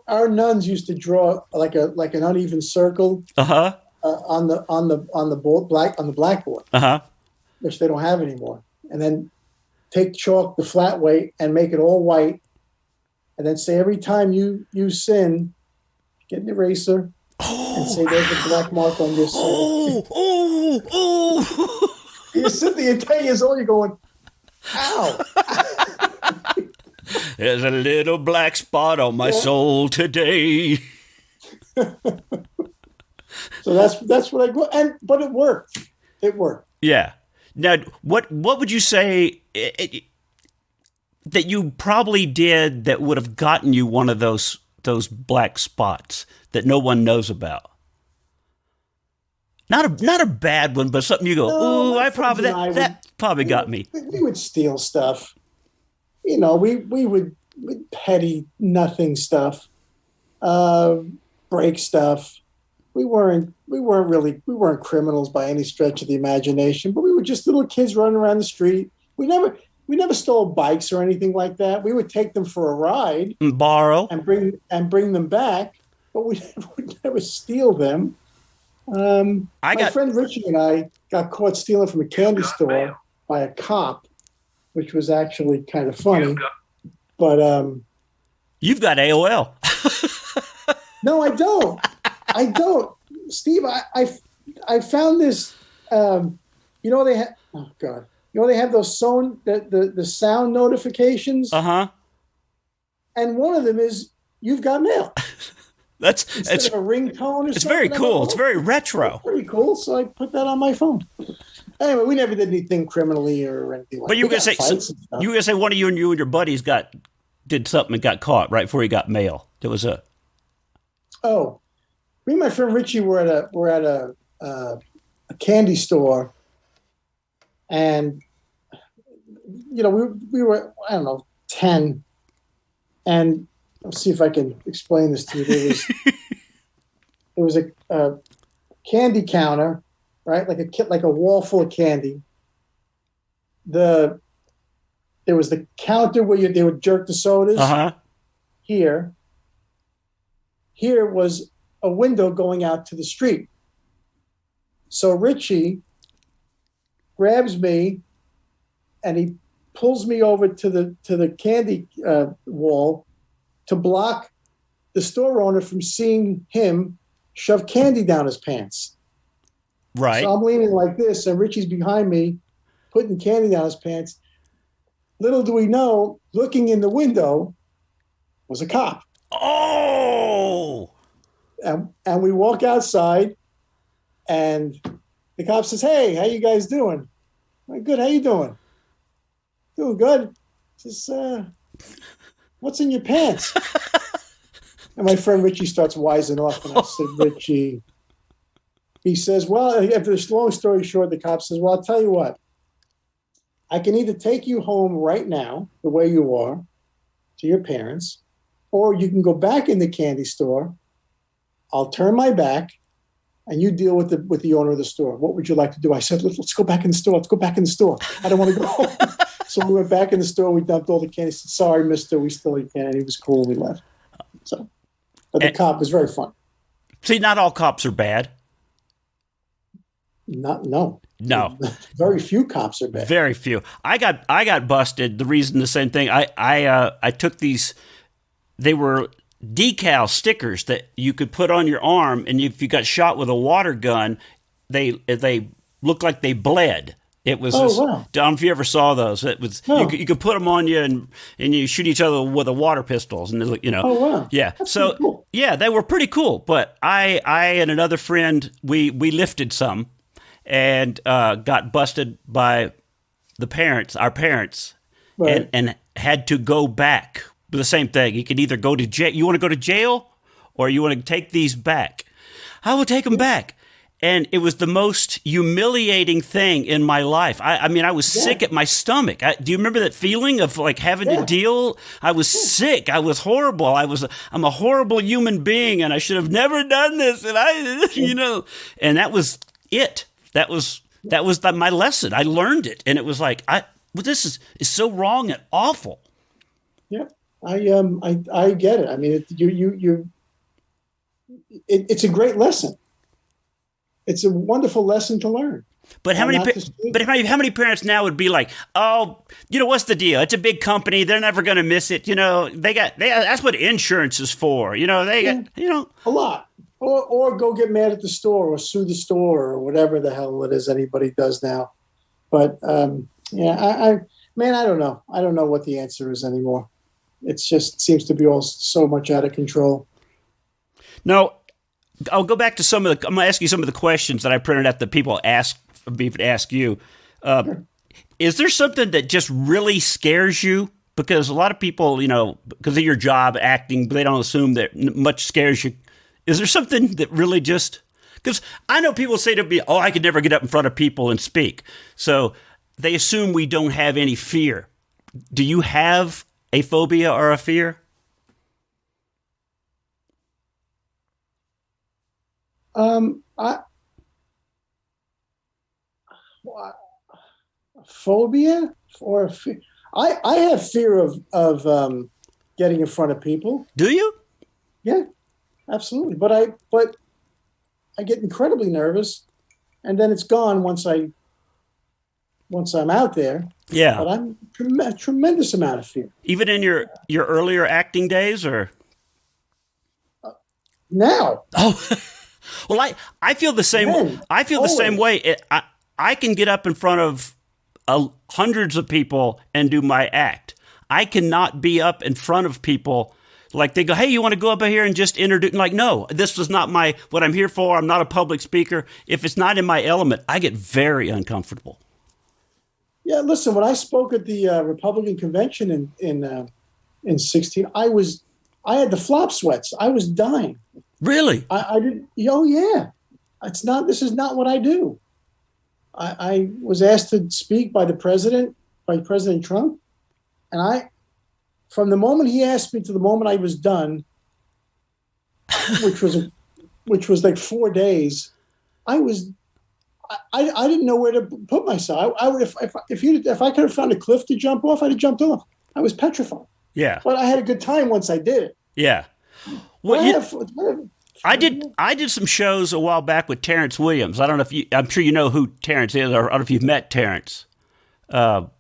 Our nuns used to draw like an uneven circle Uh-huh. on the blackboard, which they don't have anymore, and then take chalk the flat way and make it all white, and then say every time you sin, get an eraser and say there's a black mark on your sin. You sit there, you're 10 years old, you're going, ow. There's a little black spot on my soul today. So that's what I go, but it worked. It worked. Yeah. Now, what would you say that you probably did that would have gotten you one of those black spots that no one knows about? Not a bad one, but something you go, ooh, I probably that probably got me. We would steal stuff. You know, we would petty nothing stuff, break stuff. We weren't criminals by any stretch of the imagination, but we were just little kids running around the street. We never stole bikes or anything like that. We would take them for a ride, and borrow, and bring them back, but we would never steal them. My friend Richie and I got caught stealing from a candy store by a cop, which was actually kind of funny. But you've got AOL. No, I don't. Steve, I found this. They have. Oh God. They have those the sound notifications. Uh-huh. And one of them is you've got mail. That's Instead of a ringtone or something. It's very cool. It's very retro. Pretty cool. So I put that on my phone. Anyway, we never did anything criminally or anything like that. But you were gonna say one of you and your buddies did something and got caught right before he got mail. There was a. Oh, me and my friend Richie were at a candy store, and we were, I don't know, 10, and let's see if I can explain this to you. There was a candy counter, right? Like a wall full of candy. There was the counter where they would jerk the sodas. Uh-huh. Here was a window going out to the street. So Richie grabs me and he pulls me over to the candy wall to block the store owner from seeing him shove candy down his pants. Right. So I'm leaning like this, and Richie's behind me, putting candy down his pants. Little do we know, looking in the window was a cop. Oh! And we walk outside, and the cop says, "Hey, how you guys doing?" I'm good. How you doing? Doing good. He says, "What's in your pants?" And my friend Richie starts wising off, and I said, "Richie." He says, "Well, after this long story short, the cop says, well, I'll tell you what. I can either take you home right now, the way you are, to your parents, or you can go back in the candy store. I'll turn my back, and you deal with the owner of the store. What would you like to do?" I said, let's go back in the store. Let's go back in the store. I don't want to go home. So we went back in the store. We dumped all the candy. Said, "Sorry, mister, we still eat candy." He was cool. We left. So, but the cop was very fun. See, not all cops are bad. No. Very few cops are bad. Very few. I got busted. The same thing. I took these. They were decal stickers that you could put on your arm, and if you got shot with a water gun, they looked like they bled. It was. Wow. I don't know if you ever saw those. It was. No. You could put them on you, and you shoot each other with a water pistols, and Oh wow. Yeah. That's so cool. Yeah, they were pretty cool. But I and another friend we lifted some. And got busted by our parents, right. and had to go back. The same thing. You could either go to jail. You want to go to jail, or you want to take these back. I will take them back. And it was the most humiliating thing in my life. I mean, I was sick at my stomach. Do you remember that feeling of like having to deal? I was sick. I was horrible. I'm a horrible human being, and I should have never done this. And and that was it. That was my lesson. I learned it, and it was like, this is so wrong and awful. Yeah, I get it. I mean, it's a great lesson. It's a wonderful lesson to learn. But how many parents now would be like, oh, what's the deal? It's a big company. They're never going to miss it. That's what insurance is for. A lot. Or go get mad at the store or sue the store or whatever the hell it is anybody does now. But I don't know. I don't know what the answer is anymore. It just seems to be all so much out of control. No. I'll go back to I'm going to ask you some of the questions that I printed out that people ask you. Is there something that just really scares you? Because a lot of people, because of your job acting, they don't assume that much scares you. Is there something that really because I know people say to me, oh, I could never get up in front of people and speak. So they assume we don't have any fear. Do you have a phobia or a fear? Phobia or fear? I have fear of getting in front of people. Do you? Yeah, absolutely. But I get incredibly nervous, and then it's gone once I'm out there. Yeah. But I'm a tremendous amount of fear. Even in your earlier acting days, or now? Oh. Well, I feel the same. I feel the same way. I can get up in front of hundreds of people and do my act. I cannot be up in front of people like they go, "Hey, you want to go up here and just introduce?" Like, no, this is not what I'm here for. I'm not a public speaker. If it's not in my element, I get very uncomfortable. Yeah, listen. When I spoke at the Republican convention in 16, I had the flop sweats. I was dying. Really? I did. Oh yeah, this is not what I do. I was asked to speak by President Trump, and from the moment he asked me to the moment I was done, which was like 4 days, I didn't know where to put myself. If I could have found a cliff to jump off, I'd have jumped off. I was petrified. Yeah, but I had a good time once I did it. Yeah. Well, I did some shows a while back with Terence Williams. I don't know I'm sure you know who Terence is, or I don't know if you've met Terence. Young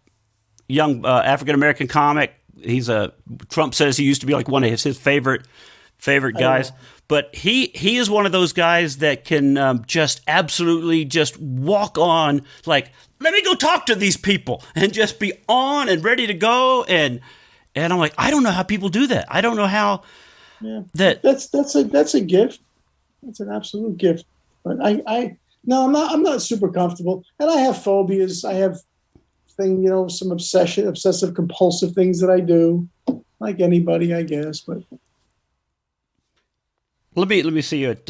African-American comic. Trump says he used to be like one of his favorite guys. But he is one of those guys that can just absolutely just walk on, like, let me go talk to these people and just be on and ready to go. And I'm like, I don't know how people do that. I don't know how. Yeah, that's a gift. It's an absolute gift. But I'm not super comfortable, and I have phobias. I have some obsessive compulsive things that I do, like anybody, I guess. But let me see it.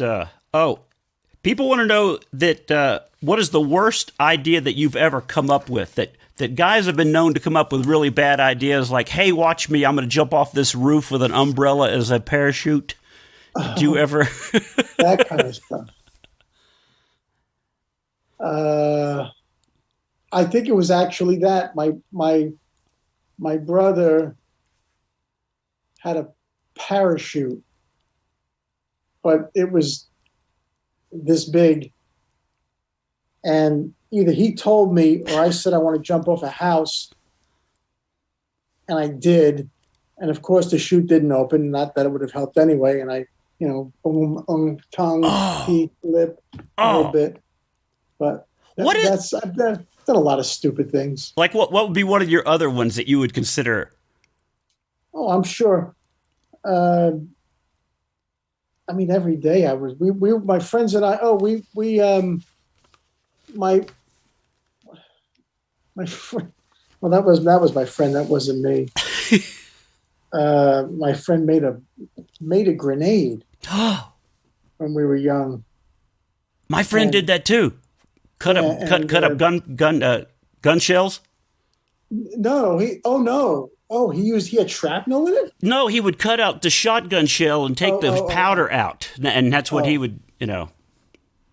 People want to know that what is the worst idea that you've ever come up with that guys have been known to come up with really bad ideas, like, hey, watch me, I'm going to jump off this roof with an umbrella as a parachute. Did you ever? That kind of stuff. I think it was actually that. My brother had a parachute, but it was this big. And either he told me or I said I want to jump off a house. And I did. And of course the chute didn't open. Not that it would have helped anyway. And I, boom, tongue, teeth, lip, a little bit. But I've done a lot of stupid things. Like what would be one of your other ones that you would consider? Oh, I'm sure. Every day my friends and I, my friend, well, that was my friend. That wasn't me. My friend made a grenade when we were young, My friend did that too. Cut up gun shells. No, he had shrapnel in it? No, he would cut out the shotgun shell and take the powder out, and that's what he would, No,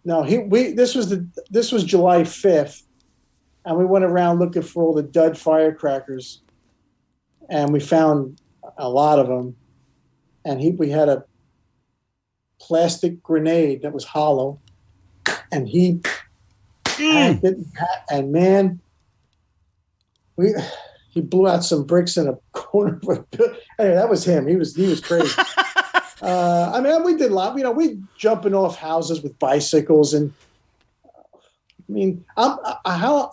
this was July 5th, and we went around looking for all the dud firecrackers, and we found a lot of them, and we had a plastic grenade that was hollow, and he hacked it, and man, he blew out some bricks in a corner. Anyway, that was him. He was crazy. We did a lot. We jumping off houses with bicycles, and how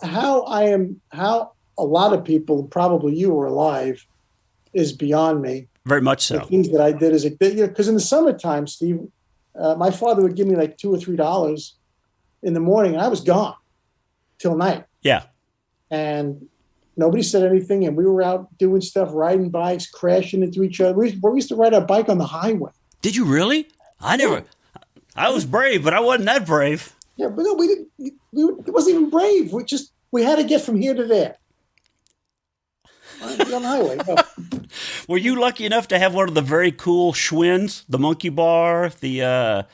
a lot of people, probably you, were alive, is beyond me. Very much so. The things that I did as a kid, because in the summertime, Steve, my father would give me like $2 or $3 in the morning, and I was gone till night. Yeah, and nobody said anything, and we were out doing stuff, riding bikes, crashing into each other. We used to ride our bike on the highway. Did you really? I never. Yeah. I was brave, but I wasn't that brave. Yeah, but no, we didn't. It wasn't even brave. We had to get from here to there. On the highway. No. Were you lucky enough to have one of the very cool Schwinns, the monkey bar, the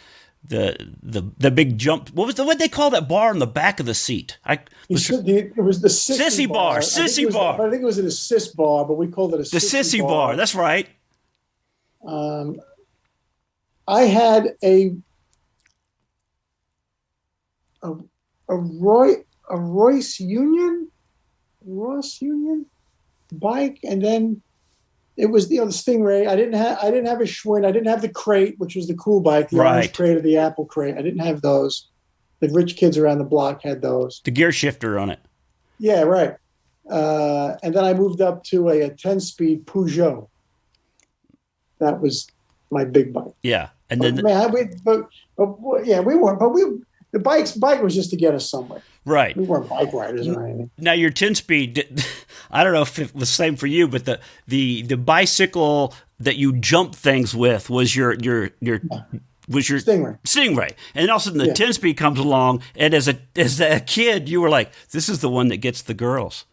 big jump? What they call that bar in the back of the seat? It was the sissy bar. Sissy bar. I think it was an assist bar, but we called it the sissy bar. That's right. I had a Royce Union bike, and then it was the Stingray. I didn't have a Schwinn. I didn't have the crate, which was the cool bike, the orange crate or the apple crate. I didn't have those. The rich kids around the block had those. The gear shifter on it. Yeah, right. And then I moved up to a 10-speed Peugeot. That was my big bike. Yeah, and then we weren't. But the bike was just to get us somewhere. Right. We weren't bike riders or anything. Now your 10-speed, I don't know if it was the same for you, but the bicycle that you jump things with was your Stingray. And all of a sudden the 10-speed comes along, and as a kid you were like, this is the one that gets the girls.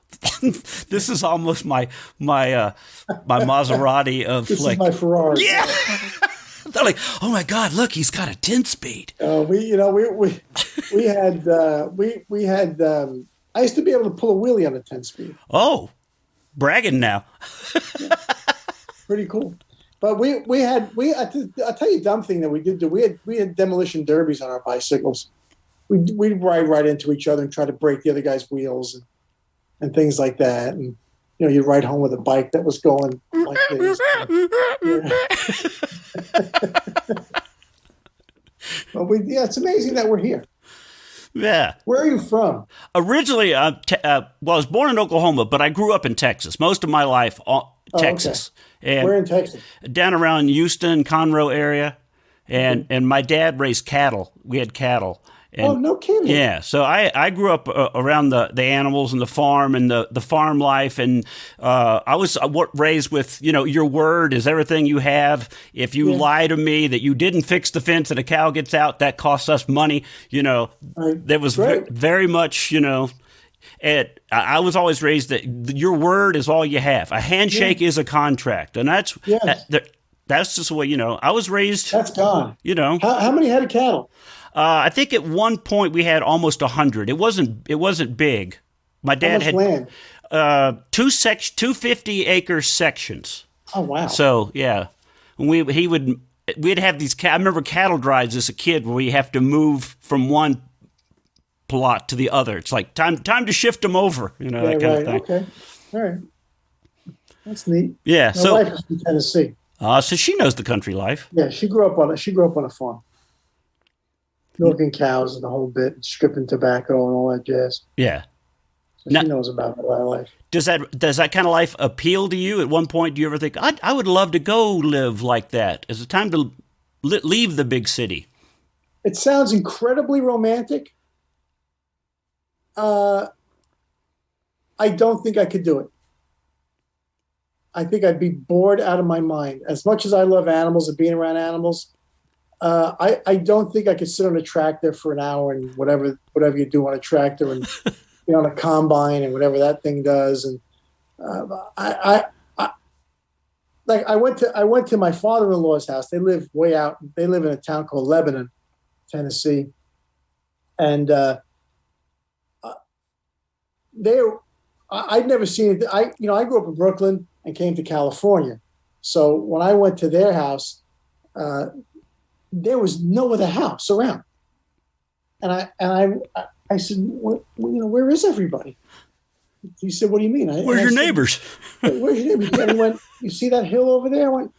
This is almost my Maserati of this is my Ferrari. Yeah. They're like, oh my God, look, he's got a 10-speed. We had I used to be able to pull a wheelie on a 10-speed. Oh, bragging now. Pretty cool. But I'll tell you a dumb thing that we did do. We had demolition derbies on our bicycles. We'd ride right into each other and try to break the other guy's wheels and things like that. And you'd ride home with a bike that was going like this. But it's amazing that we're here. Yeah. Where are you from? Originally, I was born in Oklahoma, but I grew up in Texas. Most of my life, Texas. Okay. Where in Texas? Down around Houston, Conroe area. And my dad raised cattle. We had cattle. And, no kidding. Yeah, so I grew up around the animals and the farm and the farm life, and I was raised with, your word is everything you have. If you lie to me that you didn't fix the fence and a cow gets out, that costs us money. There was very much, and I was always raised that your word is all you have. A handshake is a contract, and that's just the way, I was raised. That's gone. How many head of cattle? I think at one point we had almost 100. It wasn't big. My dad had land? 250-acre sections. Oh wow! So yeah, we'd have these. I remember cattle drives as a kid where you have to move from one plot to the other. It's like time to shift them over. That kind of thing. Okay, all right, that's neat. Yeah. My wife is from Tennessee. So she knows the country life. Yeah, she grew up on a farm. Milking cows and the whole bit, stripping tobacco and all that jazz. Yeah. So she knows about that life. Does that kind of life appeal to you? At one point, do you ever think, I would love to go live like that? Is it time to leave the big city? It sounds incredibly romantic. I don't think I could do it. I think I'd be bored out of my mind. As much as I love animals and being around animals, I don't think I could sit on a tractor for an hour and whatever you do on a tractor and be on a combine and whatever that thing does. And I like I went to my father-in-law's house. They live way out. They live in a town called Lebanon, Tennessee, and I'd never seen it. I grew up in Brooklyn and came to California. So when I went to their house, there was no other house around. And I said, where is everybody? He said, what do you mean? Where's your neighbors? Where's your neighbors? And he went, you see that hill over there? I went,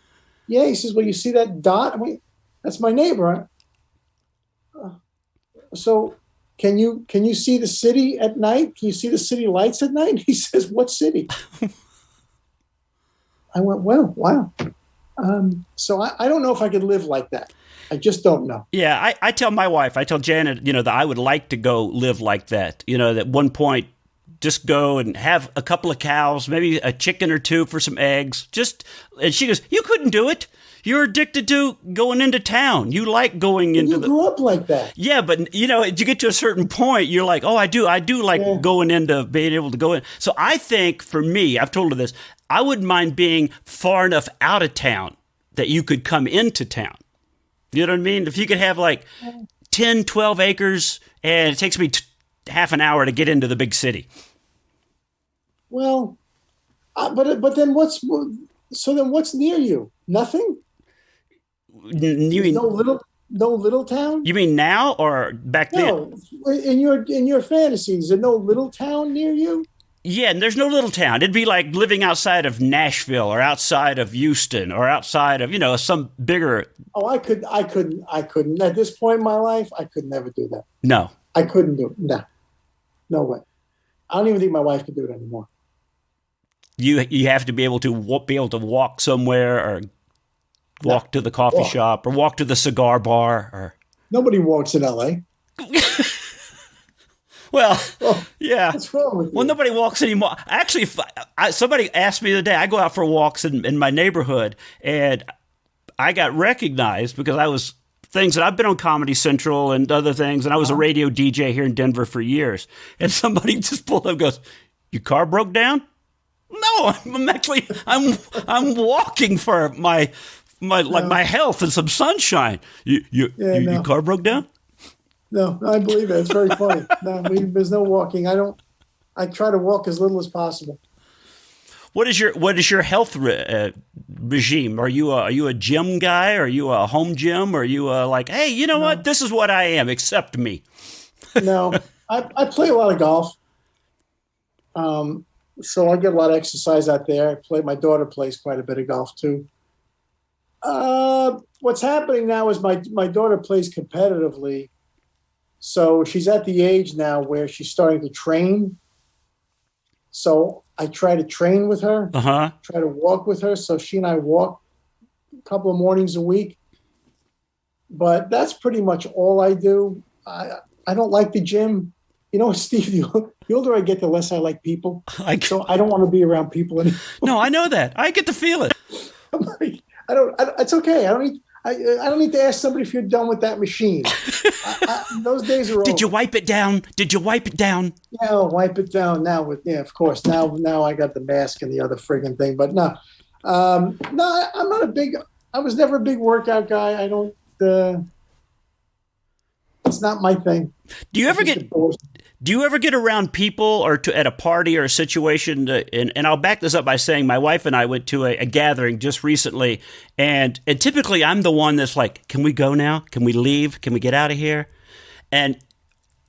yeah. He says, well, you see that dot? I went, that's my neighbor. So can you see the city at night? Can you see the city lights at night? He says, what city? I went, well, wow. So I don't know if I could live like that. I just don't know. Yeah, I tell my wife, I tell Janet, that I would like to go live like that. At one point, just go and have a couple of cows, maybe a chicken or two for some eggs. And she goes, you couldn't do it. You're addicted to going into town. You like going into You grew up like that. Yeah, but you get to a certain point, you're like, oh, I do like going into being able to go in. So I think for me, I've told her this, I wouldn't mind being far enough out of town that you could come into town. You know what I mean? If you could have like 10, 12 acres and it takes me half an hour to get into the big city. Well, but then what's near you? Nothing? You mean no little town? You mean now or back then? No, in your fantasies, there's no little town near you? Yeah, and there's no little town. It'd be like living outside of Nashville or outside of Houston or outside of, some bigger. Oh, I couldn't. At this point in my life, I could never do that. No. I couldn't do it. No way. I don't even think my wife could do it anymore. You have to be able to walk somewhere or walk to the coffee shop or walk to the cigar bar. Or nobody walks in L.A. Well, yeah. What's wrong with you? Well, nobody walks anymore. Actually, somebody asked me the other day, I go out for walks in my neighborhood, and I got recognized because I was things that I've been on Comedy Central and other things, and I was a radio DJ here in Denver for years. And somebody just pulled up and goes, your car broke down? No, I'm walking for my health and some sunshine. Your car broke down? No, I believe it. It's very funny. No, there's no walking. I try to walk as little as possible. What is your health regime? Are you a gym guy? Are you a home gym? Are you like, hey, you know what? This is what I am. Accept me. No, I play a lot of golf. So I get a lot of exercise out there. My daughter plays quite a bit of golf too. What's happening now is my daughter plays competitively. So she's at the age now where she's starting to train. So I try to train with her, try to walk with her. So she and I walk a couple of mornings a week. But that's pretty much all I do. I don't like the gym. Steve, the older I get, the less I like people. So I don't want to be around people anymore. No, I know that. I get to feel it. I'm like, it's okay. I don't need to ask somebody if you're done with that machine. Those days are over. Did you wipe it down? Yeah, I'll wipe it down now. Of course. Now I got the mask and the other friggin' thing. But no, I'm not I was never a big workout guy. I don't. It's not my thing. Do you ever get around people or at a party or a situation? And I'll back this up by saying my wife and I went to a gathering just recently, and typically I'm the one that's like, "Can we go now? Can we leave? Can we get out of here?" And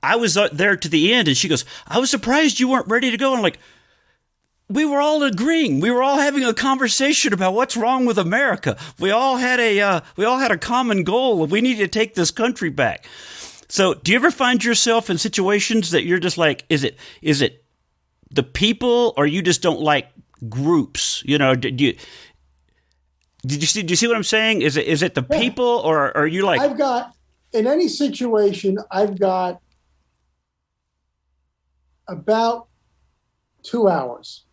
I was there to the end, and she goes, "I was surprised you weren't ready to go." And I'm like, we were all agreeing. We were all having a conversation about what's wrong with America. We all had a common goal. We need to take this country back. So do you ever find yourself in situations that you're just like, is it the people, or you just don't like groups? Do you see what I'm saying? Is it the people, or are you like? In any situation, I've got about 2 hours,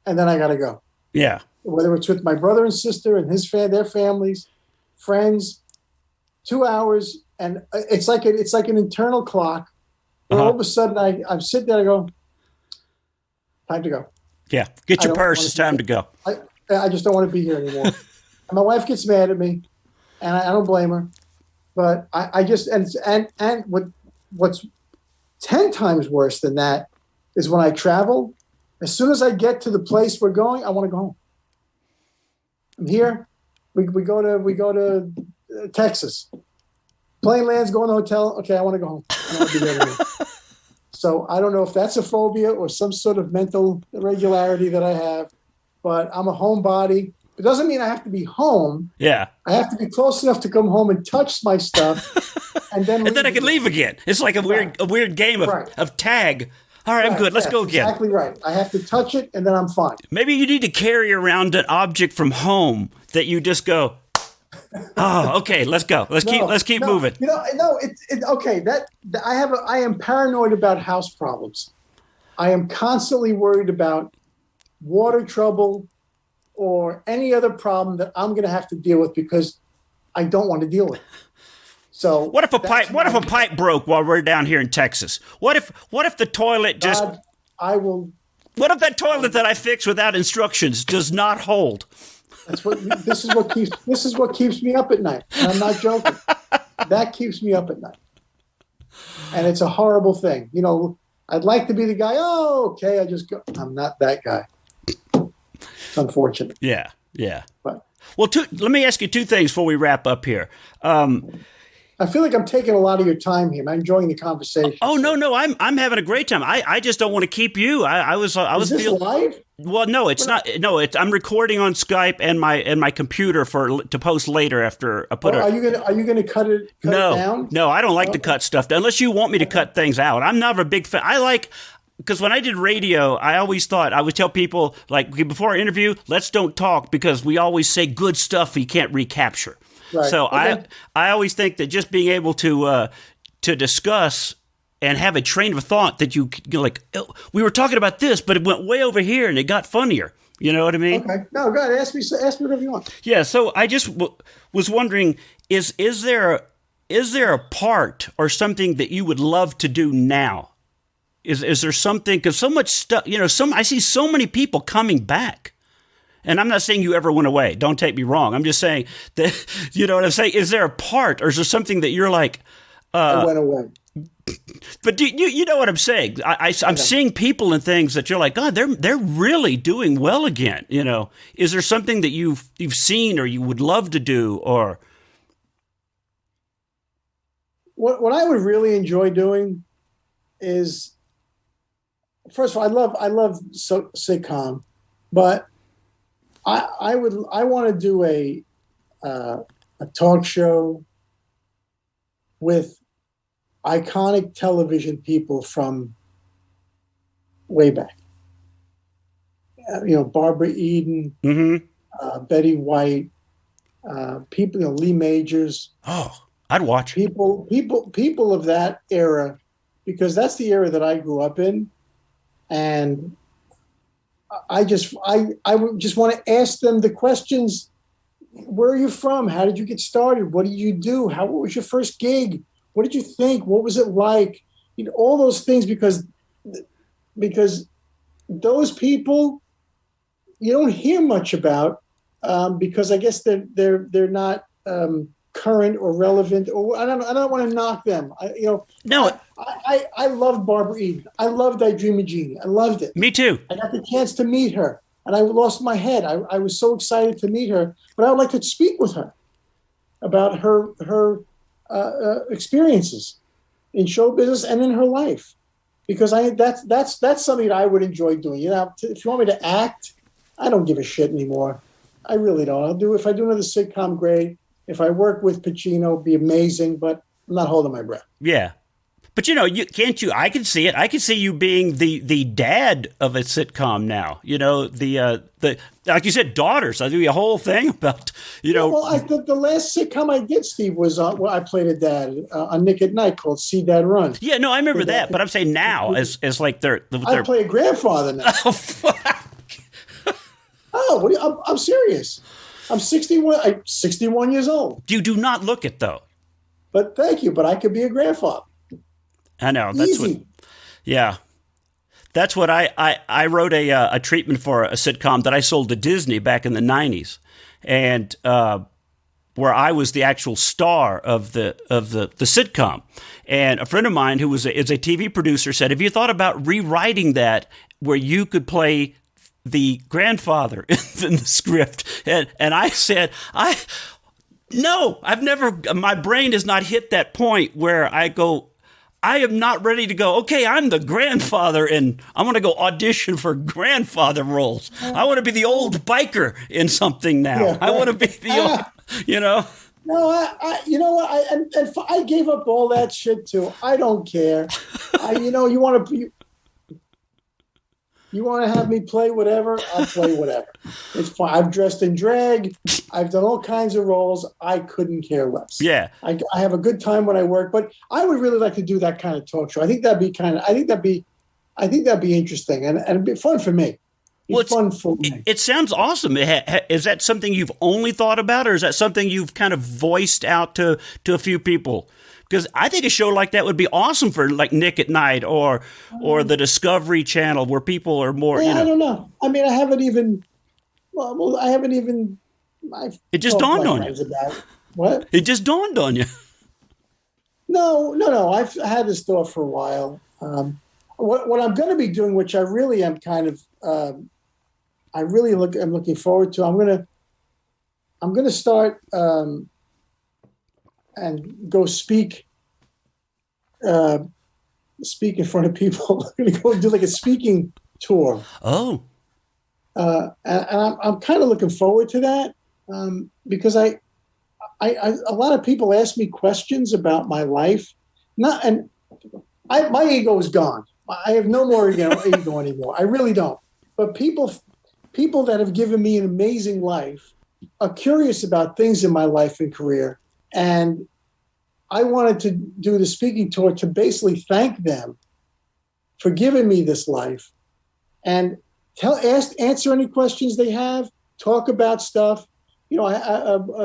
and then I got to go. Yeah. Whether it's with my brother and sister and their families, friends, 2 hours, and it's like an internal clock. Where all of a sudden I'm sitting there, I go, time to go. Yeah, get your purse. It's time to go. I just don't want to be here anymore. And my wife gets mad at me, and I don't blame her. But I just and what's 10 times worse than that is when I travel. As soon as I get to the place we're going, I want to go home. I'm here. We go to Texas. Plane lands, go in the hotel. Okay, I want to go home. I don't want to be there anymore. So I don't know if that's a phobia or some sort of mental irregularity that I have, but I'm a homebody. It doesn't mean I have to be home. Yeah. I have to be close enough to come home and touch my stuff, and then I can leave again. It's like a weird game of tag. All right, I'm good. Let's go again. Exactly right. I have to touch it, and then I'm fine. Maybe you need to carry around an object from home that you just go, oh, okay, let's go. Let's keep moving. It's okay. I am paranoid about house problems. I am constantly worried about water trouble or any other problem that I'm going to have to deal with because I don't want to deal with it. So what if a pipe broke while we're down here in Texas? What if the toilet just What if that toilet that I fixed without instructions does not hold? This is what keeps me up at night. And I'm not joking. That keeps me up at night. And it's a horrible thing. I'd like to be the guy, okay, I just go. I'm not that guy. It's unfortunate. Yeah. But, well, let me ask you two things before we wrap up here. I feel like I'm taking a lot of your time here. I'm enjoying the conversation. Oh, no, I'm having a great time. I just don't want to keep you. I was Is this live? Well, no, it's not. No, I'm recording on Skype and my computer to post later after I put it. Are you gonna cut it down? No, I don't like to cut stuff down unless you want me to cut things out. I'm not a big fan. Because when I did radio, I always thought I would tell people, like, before our interview, let's don't talk because we always say good stuff you can't recapture. Right. So okay. I always think that just being able to discuss and have a train of thought that we were talking about this, but it went way over here and it got funnier. You know what I mean? Okay. No, go ahead. Ask me whatever you want. Yeah. So I just was wondering, is there a part or something that you would love to do now? Is there something? Because so much stuff, I see so many people coming back. And I'm not saying you ever went away. Don't take me wrong. I'm just saying that, you know what I'm saying? Is there a part or is there something that you're like... I went away. But you know what I'm saying? I'm seeing people and things that you're like, God, they're really doing well again. Is there something that you've seen or you would love to do or... What I would really enjoy doing is, first of all, I love sitcom, but I want to do a talk show with iconic television people from way back. Barbara Eden, mm-hmm. Betty White, people, Lee Majors. Oh, I'd watch people of that era, because that's the era that I grew up in, and I would just want to ask them the questions. Where are you from? How did you get started? What did you do? What was your first gig? What did you think? What was it like? All those things, because those people you don't hear much about, because I guess they're not current or relevant. Or I don't want to knock them. I loved Barbara Eden. I loved I Dream of Jeannie. I loved it. Me too. I got the chance to meet her, and I lost my head. I was so excited to meet her, but I would like to speak with her about her experiences in show business and in her life, because that's something that I would enjoy doing. If you want me to act, I don't give a shit anymore. I really don't. If I do another sitcom, great. If I work with Pacino, it'd be amazing, but I'm not holding my breath. Yeah. But I can see it. I can see you being the dad of a sitcom now. The like you said, daughters. I do a whole thing about, the last sitcom I did, Steve, was I played a dad on Nick at Night called See Dad Run. Yeah, no, I remember that. But I'm saying now as like they're I play a grandfather now. Oh, fuck. I'm serious. I'm 61. I'm 61 years old. You do not look it though. But thank you. But I could be a grandfather. I know. That's Easy. what. Yeah. That's what I wrote a treatment for a sitcom that I sold to Disney back in the 90s, and where I was the actual star of the sitcom. And a friend of mine who is a TV producer said, "Have you thought about rewriting that where you could play the grandfather in the script?" And I said, no, I've never. My brain has not hit that point where I go, I am not ready to go, okay, I'm the grandfather and I'm going to go audition for grandfather roles. I want to be the old biker in something now. Yeah, right. I want to be the old, No, you know what? I gave up all that shit too. I don't care. You want to have me play whatever? I'll play whatever. It's fine. I've dressed in drag. I've done all kinds of roles. I couldn't care less. Yeah. I have a good time when I work, but I would really like to do that kind of talk show. I think that'd be interesting and it'd be fun for me. Fun for me. It sounds awesome. Is that something you've only thought about, or is that something you've kind of voiced out to a few people? Because I think a show like that would be awesome for like Nick at Night or the Discovery Channel, where people are more. I don't know. I mean, I haven't even. It just dawned on you. What? It just dawned on you. No. I've had this thought for a while. What I'm going to be doing, which I really am kind of. I'm looking forward to. I'm going to start. And go speak in front of people. I'm going to go do like a speaking tour. Oh. And I'm kind of looking forward to that because I a lot of people ask me questions about my life. My ego is gone. I have no more ego anymore. I really don't. But people that have given me an amazing life are curious about things in my life and career. And I wanted to do the speaking tour to basically thank them for giving me this life and answer any questions they have, talk about stuff,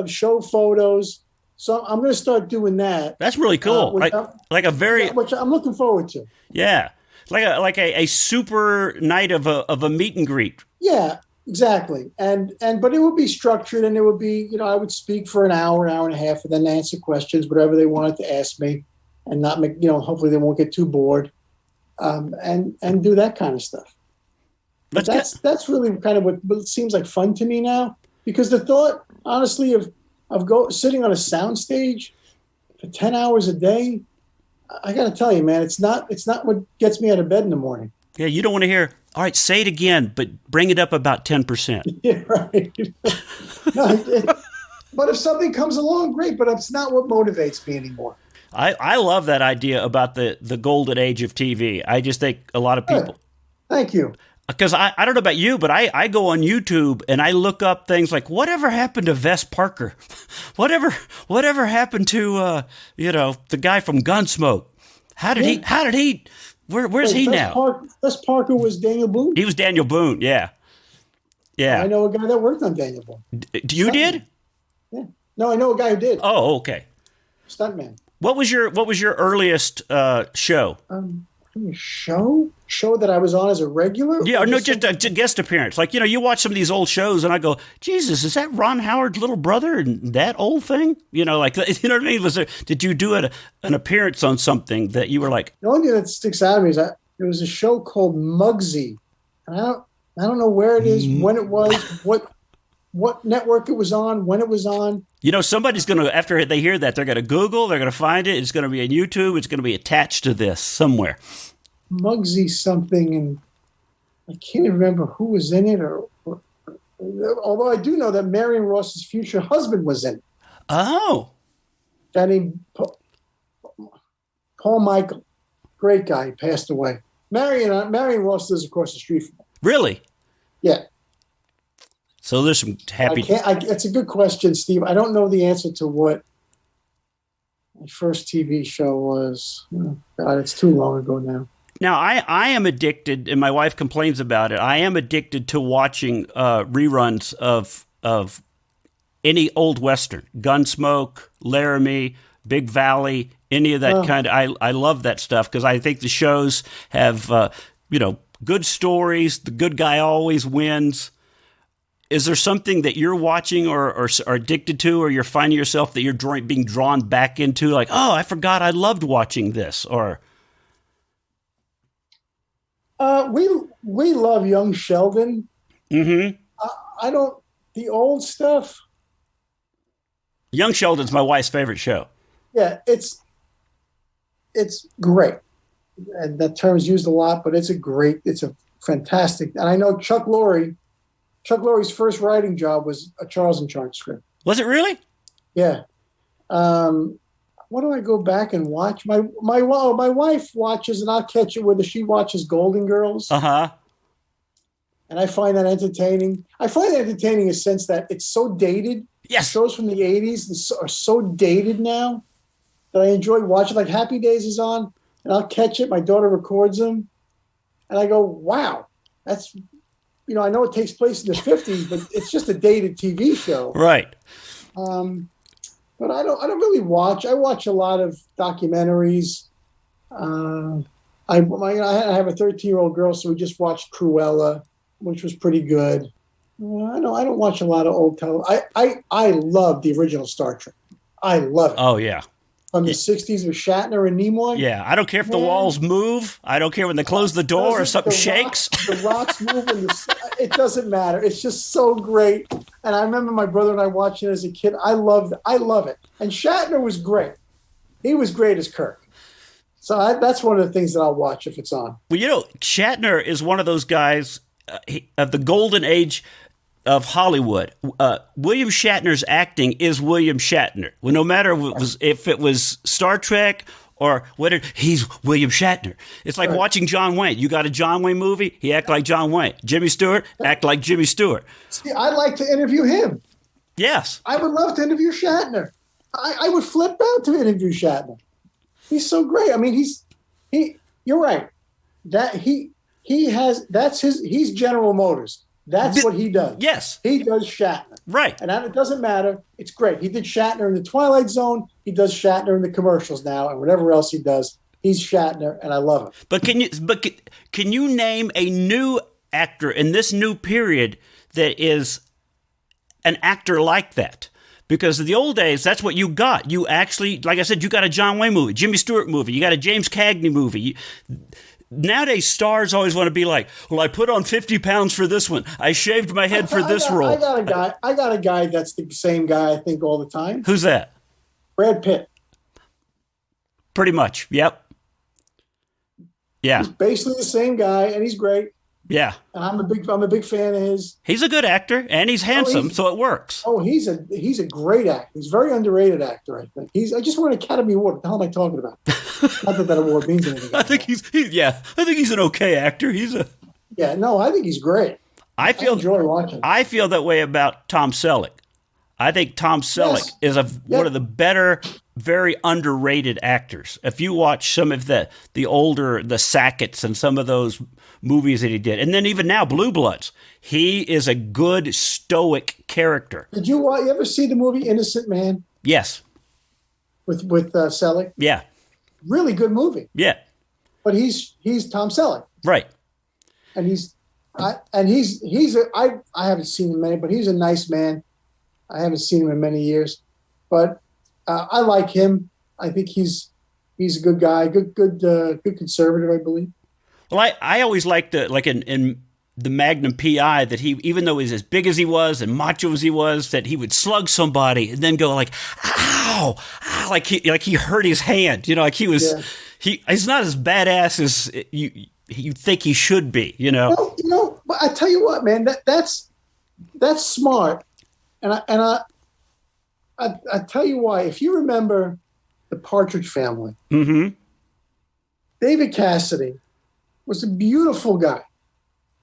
show photos. So I'm going to start doing that. That's really cool. Which I'm looking forward to. Yeah. Like a super night of a meet and greet. Yeah. Exactly. But it would be structured and it would be, I would speak for an hour and a half and then answer questions, whatever they wanted to ask me and not make, hopefully they won't get too bored and do that kind of stuff. But that's really kind of what seems like fun to me now, because the thought, honestly, of sitting on a soundstage for 10 hours a day, I got to tell you, man, it's not what gets me out of bed in the morning. Yeah, you don't want to hear, all right, say it again, but bring it up about 10%. Yeah, right. But if something comes along, great, but it's not what motivates me anymore. I love that idea about the golden age of TV. I just think a lot of people. Good. Thank you. Because I don't know about you, but I go on YouTube and I look up things like, whatever happened to Vess Parker? Whatever happened to, the guy from Gunsmoke? How did he... Where's he now? Vess Parker was Daniel Boone. He was Daniel Boone, yeah. Yeah. I know a guy that worked on Daniel Boone. You did? Yeah. No, I know a guy who did. Oh, okay. Stuntman. What was your earliest show? Show that I was on as a regular? Yeah, no, just a guest appearance. Like, you watch some of these old shows and I go, Jesus, is that Ron Howard's little brother and that old thing? You know what I mean? Did you do an appearance on something that you were like? The only thing that sticks out of me is there was a show called Muggsy. And I don't know where it is, when it was, what network it was on, when it was on. Somebody's going to, after they hear that, they're going to Google, they're going to find it. It's going to be on YouTube. It's going to be attached to this somewhere. Muggsy something, and I can't even remember who was in it, or although I do know that Marion Ross's future husband was in it. Oh. Guy named Paul Michael. Great guy. He passed away. Marion Ross lives across the street from him. Really? Yeah. So there's some happy... It's a good question, Steve. I don't know the answer to what my first TV show was. Oh, God, it's too long ago now. Now, I am addicted, and my wife complains about it. I am addicted to watching reruns of any old Western. Gunsmoke, Laramie, Big Valley, any of that kind of, I love that stuff because I think the shows have, good stories. The good guy always wins. Is there something that you're watching or are addicted to, or you're finding yourself that you're being drawn back into, like, oh, I forgot I loved watching this, or? We love Young Sheldon. Mm-hmm. I don't, the old stuff. Young Sheldon's my wife's favorite show. Yeah, it's great. And that term's used a lot, but it's a fantastic. And I know Chuck Lorre's first writing job was a Charles in Charge script. Was it really? Yeah. What do I go back and watch? My wife watches, and I'll catch it whether she watches Golden Girls. Uh-huh. And I find that entertaining. I find it entertaining in the sense that it's so dated. Yes. Shows from the 80s are so dated now that I enjoy watching. Like Happy Days is on, and I'll catch it. My daughter records them. And I go, wow, that's, I know it takes place in the 50s, but it's just a dated TV show. Right. But I don't really watch. I watch a lot of documentaries. I have a 13-year-old girl, so we just watched Cruella, which was pretty good. I don't watch a lot of old television. I love the original Star Trek. I love it. Oh, yeah. From the 60s with Shatner and Nimoy. Yeah, I don't care if the walls move. I don't care when they close the door or something shakes. The rocks move. It doesn't matter. It's just so great. And I remember my brother and I watching it as a kid. I love it. And Shatner was great. He was great as Kirk. So that's one of the things that I'll watch if it's on. Well, Shatner is one of those guys of the golden age of Hollywood. William Shatner's acting is William Shatner. Well, no matter if it was Star Trek or whatever, he's William Shatner. It's like watching John Wayne. You got a John Wayne movie, he act like John Wayne. Jimmy Stewart, act like Jimmy Stewart. See, I'd like to interview him. Yes. I would love to interview Shatner. I would flip out to interview Shatner. He's so great. I mean, you're right. He's General Motors. That's what he does. Yes. He does Shatner. Right. And it doesn't matter. It's great. He did Shatner in the Twilight Zone. He does Shatner in the commercials now, and whatever else he does, he's Shatner, and I love him. But can you name a new actor in this new period that is an actor like that? Because in the old days, that's what you got. You actually, like I said, you got a John Wayne movie, Jimmy Stewart movie, you got a James Cagney movie. Nowadays, stars always want to be like, well, I put on 50 pounds for this one. I shaved my head for this role. I got a guy that's the same guy, I think, all the time. Who's that? Brad Pitt. Pretty much. Yep. Yeah. He's basically the same guy, and he's great. Yeah. And I'm a big fan of his. He's a good actor, and he's handsome, so it works. Oh, he's a great actor. He's a very underrated actor, I think. I just won an Academy Award. What the hell am I talking about? Not that award means anything. I think he's an okay actor. I think he's great. I enjoy watching. I feel that way about Tom Selleck. I think Tom Selleck is one of the better, very underrated actors. If you watch some of the older, the Sacketts and some of those movies that he did, and then even now, Blue Bloods, he is a good stoic character. Did you ever see the movie Innocent Man? Yes. With Selleck? Yeah. Really good movie. Yeah. But he's Tom Selleck. Right. And I haven't seen him many, but he's a nice man. I haven't seen him in many years, but I like him. I think he's a good guy, good conservative, I believe. Well, I always liked in the Magnum PI that he, even though he's as big as he was and macho as he was, that he would slug somebody and then go like, ow, like he hurt his hand, like he was, he's not as badass as you think he should be, But I tell you what, man, that's smart. And I tell you why. If you remember the Partridge Family, mm-hmm. David Cassidy was a beautiful guy,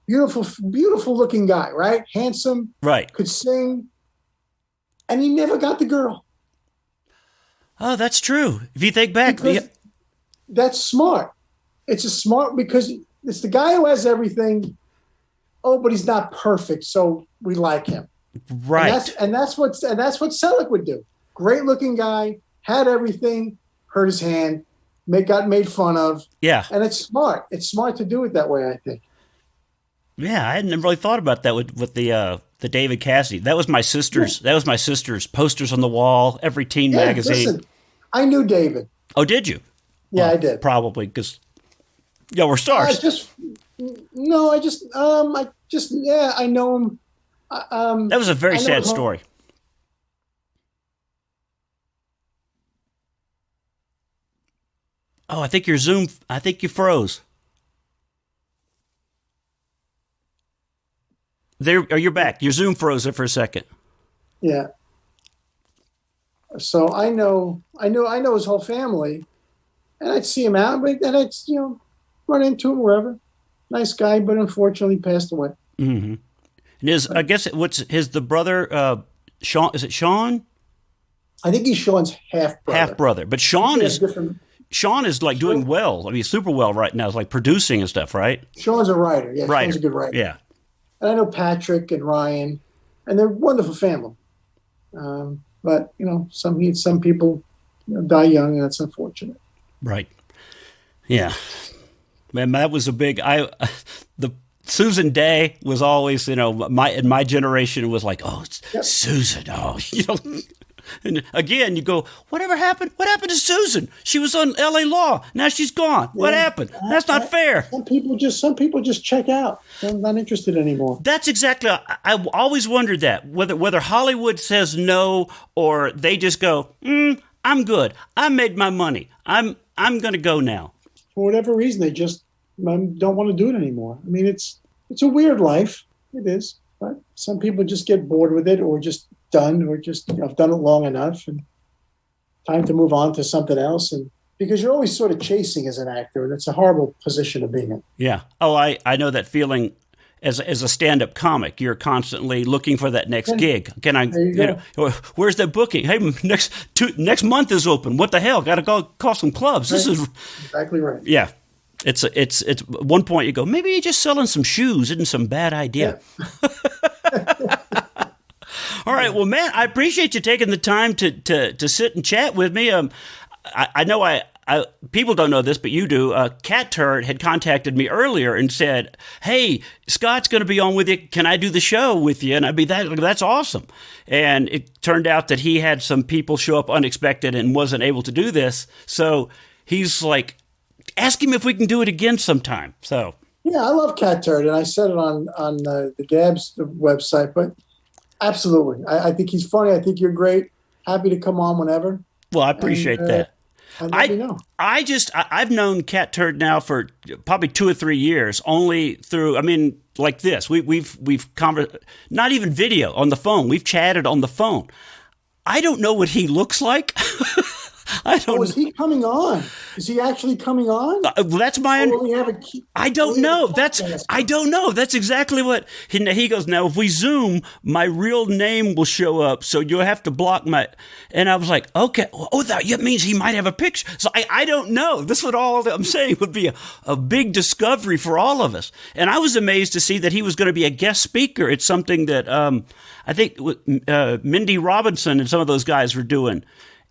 beautiful looking guy, right? Handsome, right? Could sing, and he never got the girl. Oh, that's true. If you think back, that's smart. It's a smart because it's the guy who has everything. Oh, but he's not perfect, so we like him. Right. And that's what Selleck would do. Great looking guy, had everything, hurt his hand, got made fun of. Yeah. And it's smart. It's smart to do it that way, I think. Yeah, I hadn't really thought about that with the David Cassidy. That was my sister's. Yeah. That was my sister's posters on the wall. Every teen magazine. Listen, I knew David. Oh, did you? Yeah, I did. Probably because we're stars. I know him. That was a very sad story. Oh, I think you froze. You're back. Your Zoom froze it for a second. Yeah. So I know his whole family, and I'd see him out, and I'd run into him wherever. Nice guy, but unfortunately passed away. Mm-hmm. And I guess the brother Sean? Is it Sean? I think he's Sean's half brother. But Sean is like doing well. I mean, super well right now. It's like producing and stuff, right? Sean's a writer. Yeah, Sean's a good writer. Yeah. And I know Patrick and Ryan, and they're a wonderful family. But some people die young, and that's unfortunate. Right. Yeah. Man, that was a big. The Susan Day was always, in my generation was like, oh, it's Susan. Oh, And again, you go, whatever happened? What happened to Susan? She was on L.A. Law. Now she's gone. Yeah. What happened? That's not fair. Some people just check out. I'm not interested anymore. That's exactly. I always wondered that whether Hollywood says no or they just go, I'm good. I made my money. I'm going to go now. For whatever reason, they just don't want to do it anymore. I mean, it's a weird life. It is. But some people just get bored with it, or just done, or just I've done it long enough, and time to move on to something else. And because you're always sort of chasing as an actor, and it's a horrible position to be in. Yeah. Oh, I know that feeling. As a stand-up comic, you're constantly looking for that next gig. Can I? Where's that booking? Hey, next month is open. What the hell? Got to go call some clubs. Right. This is exactly right. Yeah. It's at one point you go, maybe you're just selling some shoes. Isn't some bad idea? Yeah. All right. Well, man, I appreciate you taking the time to sit and chat with me. I know people don't know this, but you do. Cat Turd had contacted me earlier and said, hey, Scott's going to be on with you. Can I do the show with you? And I'd be that's awesome. And it turned out that he had some people show up unexpected and wasn't able to do this. So he's like, ask him if we can do it again sometime. So yeah, I love Cat Turd, and I said it on the Gab's website. But absolutely, I think he's funny. I think you're great. Happy to come on whenever. Well, I appreciate that. I've known Cat Turd now for probably 2 or 3 years, only through, like this. We've conversed, not even video, on the phone. We've chatted on the phone. I don't know what he looks like. Is he coming on? Is he actually coming on? That's my. I don't know. I don't know. That's exactly what he goes. Now, if we Zoom, my real name will show up, so you'll have to block my. And I was like, okay. Oh, that means he might have a picture. So I don't know. This would all I'm saying would be a big discovery for all of us. And I was amazed to see that he was going to be a guest speaker. It's something that I think Mindy Robinson and some of those guys were doing.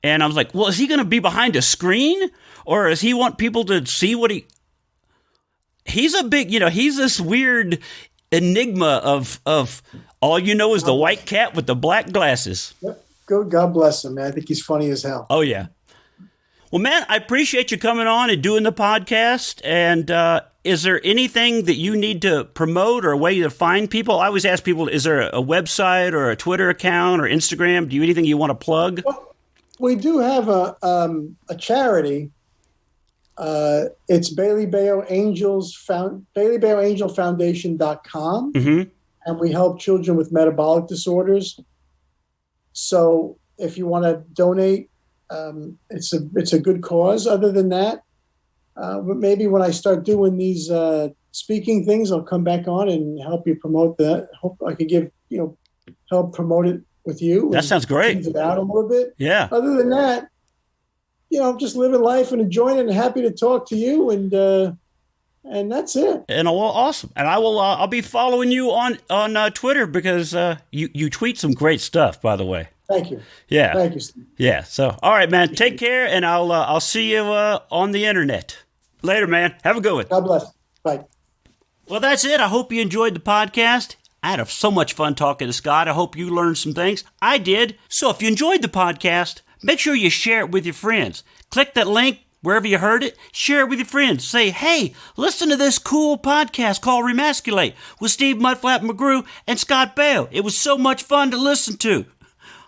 And I was like, well, is he going to be behind a screen, or does he want people to see what he's a big, he's this weird enigma of all is the white cat with the black glasses. Yep. God bless him, man. I think he's funny as hell. Oh, yeah. Well, man, I appreciate you coming on and doing the podcast. And is there anything that you need to promote or a way to find people? I always ask people, is there a website or a Twitter account or Instagram? Do you anything you want to plug? Well, we do have a charity. It's Bailey Baio Foundation.com. Mm-hmm. And we help children with metabolic disorders. So if you want to donate, it's a good cause. Other than that, but maybe when I start doing these speaking things, I'll come back on and help you promote that. Hope I could help promote it with you. That sounds great. It out a little bit. Yeah. Other than that, just living life and enjoying it, and happy to talk to you, and that's it. And awesome. And I'll be following you on Twitter because you tweet some great stuff, by the way. Thank you. Yeah. Thank you, Steve. Yeah. So, all right, man. Take care, and I'll see you on the internet. Later, man. Have a good one. God bless. Bye. Well, that's it. I hope you enjoyed the podcast. I had so much fun talking to Scott. I hope you learned some things. I did. So if you enjoyed the podcast, make sure you share it with your friends. Click that link wherever you heard it. Share it with your friends. Say, hey, listen to this cool podcast called Remasculate with Steve Mudflap McGrew and Scott Baio. It was so much fun to listen to.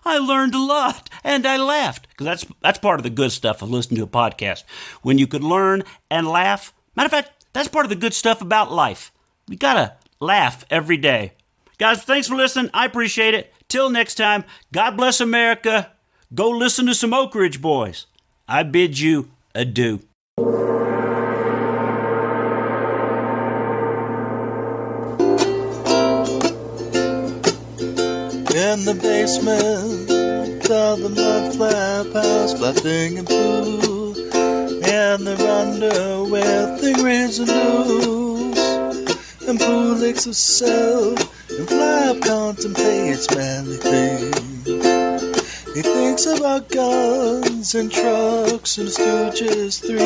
I learned a lot, and I laughed. Because that's part of the good stuff of listening to a podcast. When you could learn and laugh. Matter of fact, that's part of the good stuff about life. We gotta laugh every day. Guys, thanks for listening. I appreciate it. Till next time, God bless America. Go listen to some Oak Ridge Boys. I bid you adieu. In the basement of the Mudflap house, Flapping and Pooh, and they're under thing rains and news, and Pooh licks himself, and Flap contemplates manly things. He thinks about guns and trucks and Stooges 3,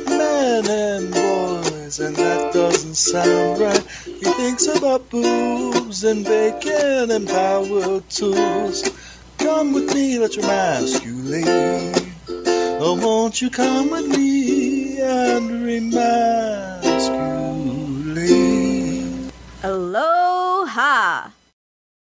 men and boys, and that doesn't sound right. He thinks about boobs and bacon and power tools. Come with me, let's remasculate. Oh, won't you come with me and remasculate?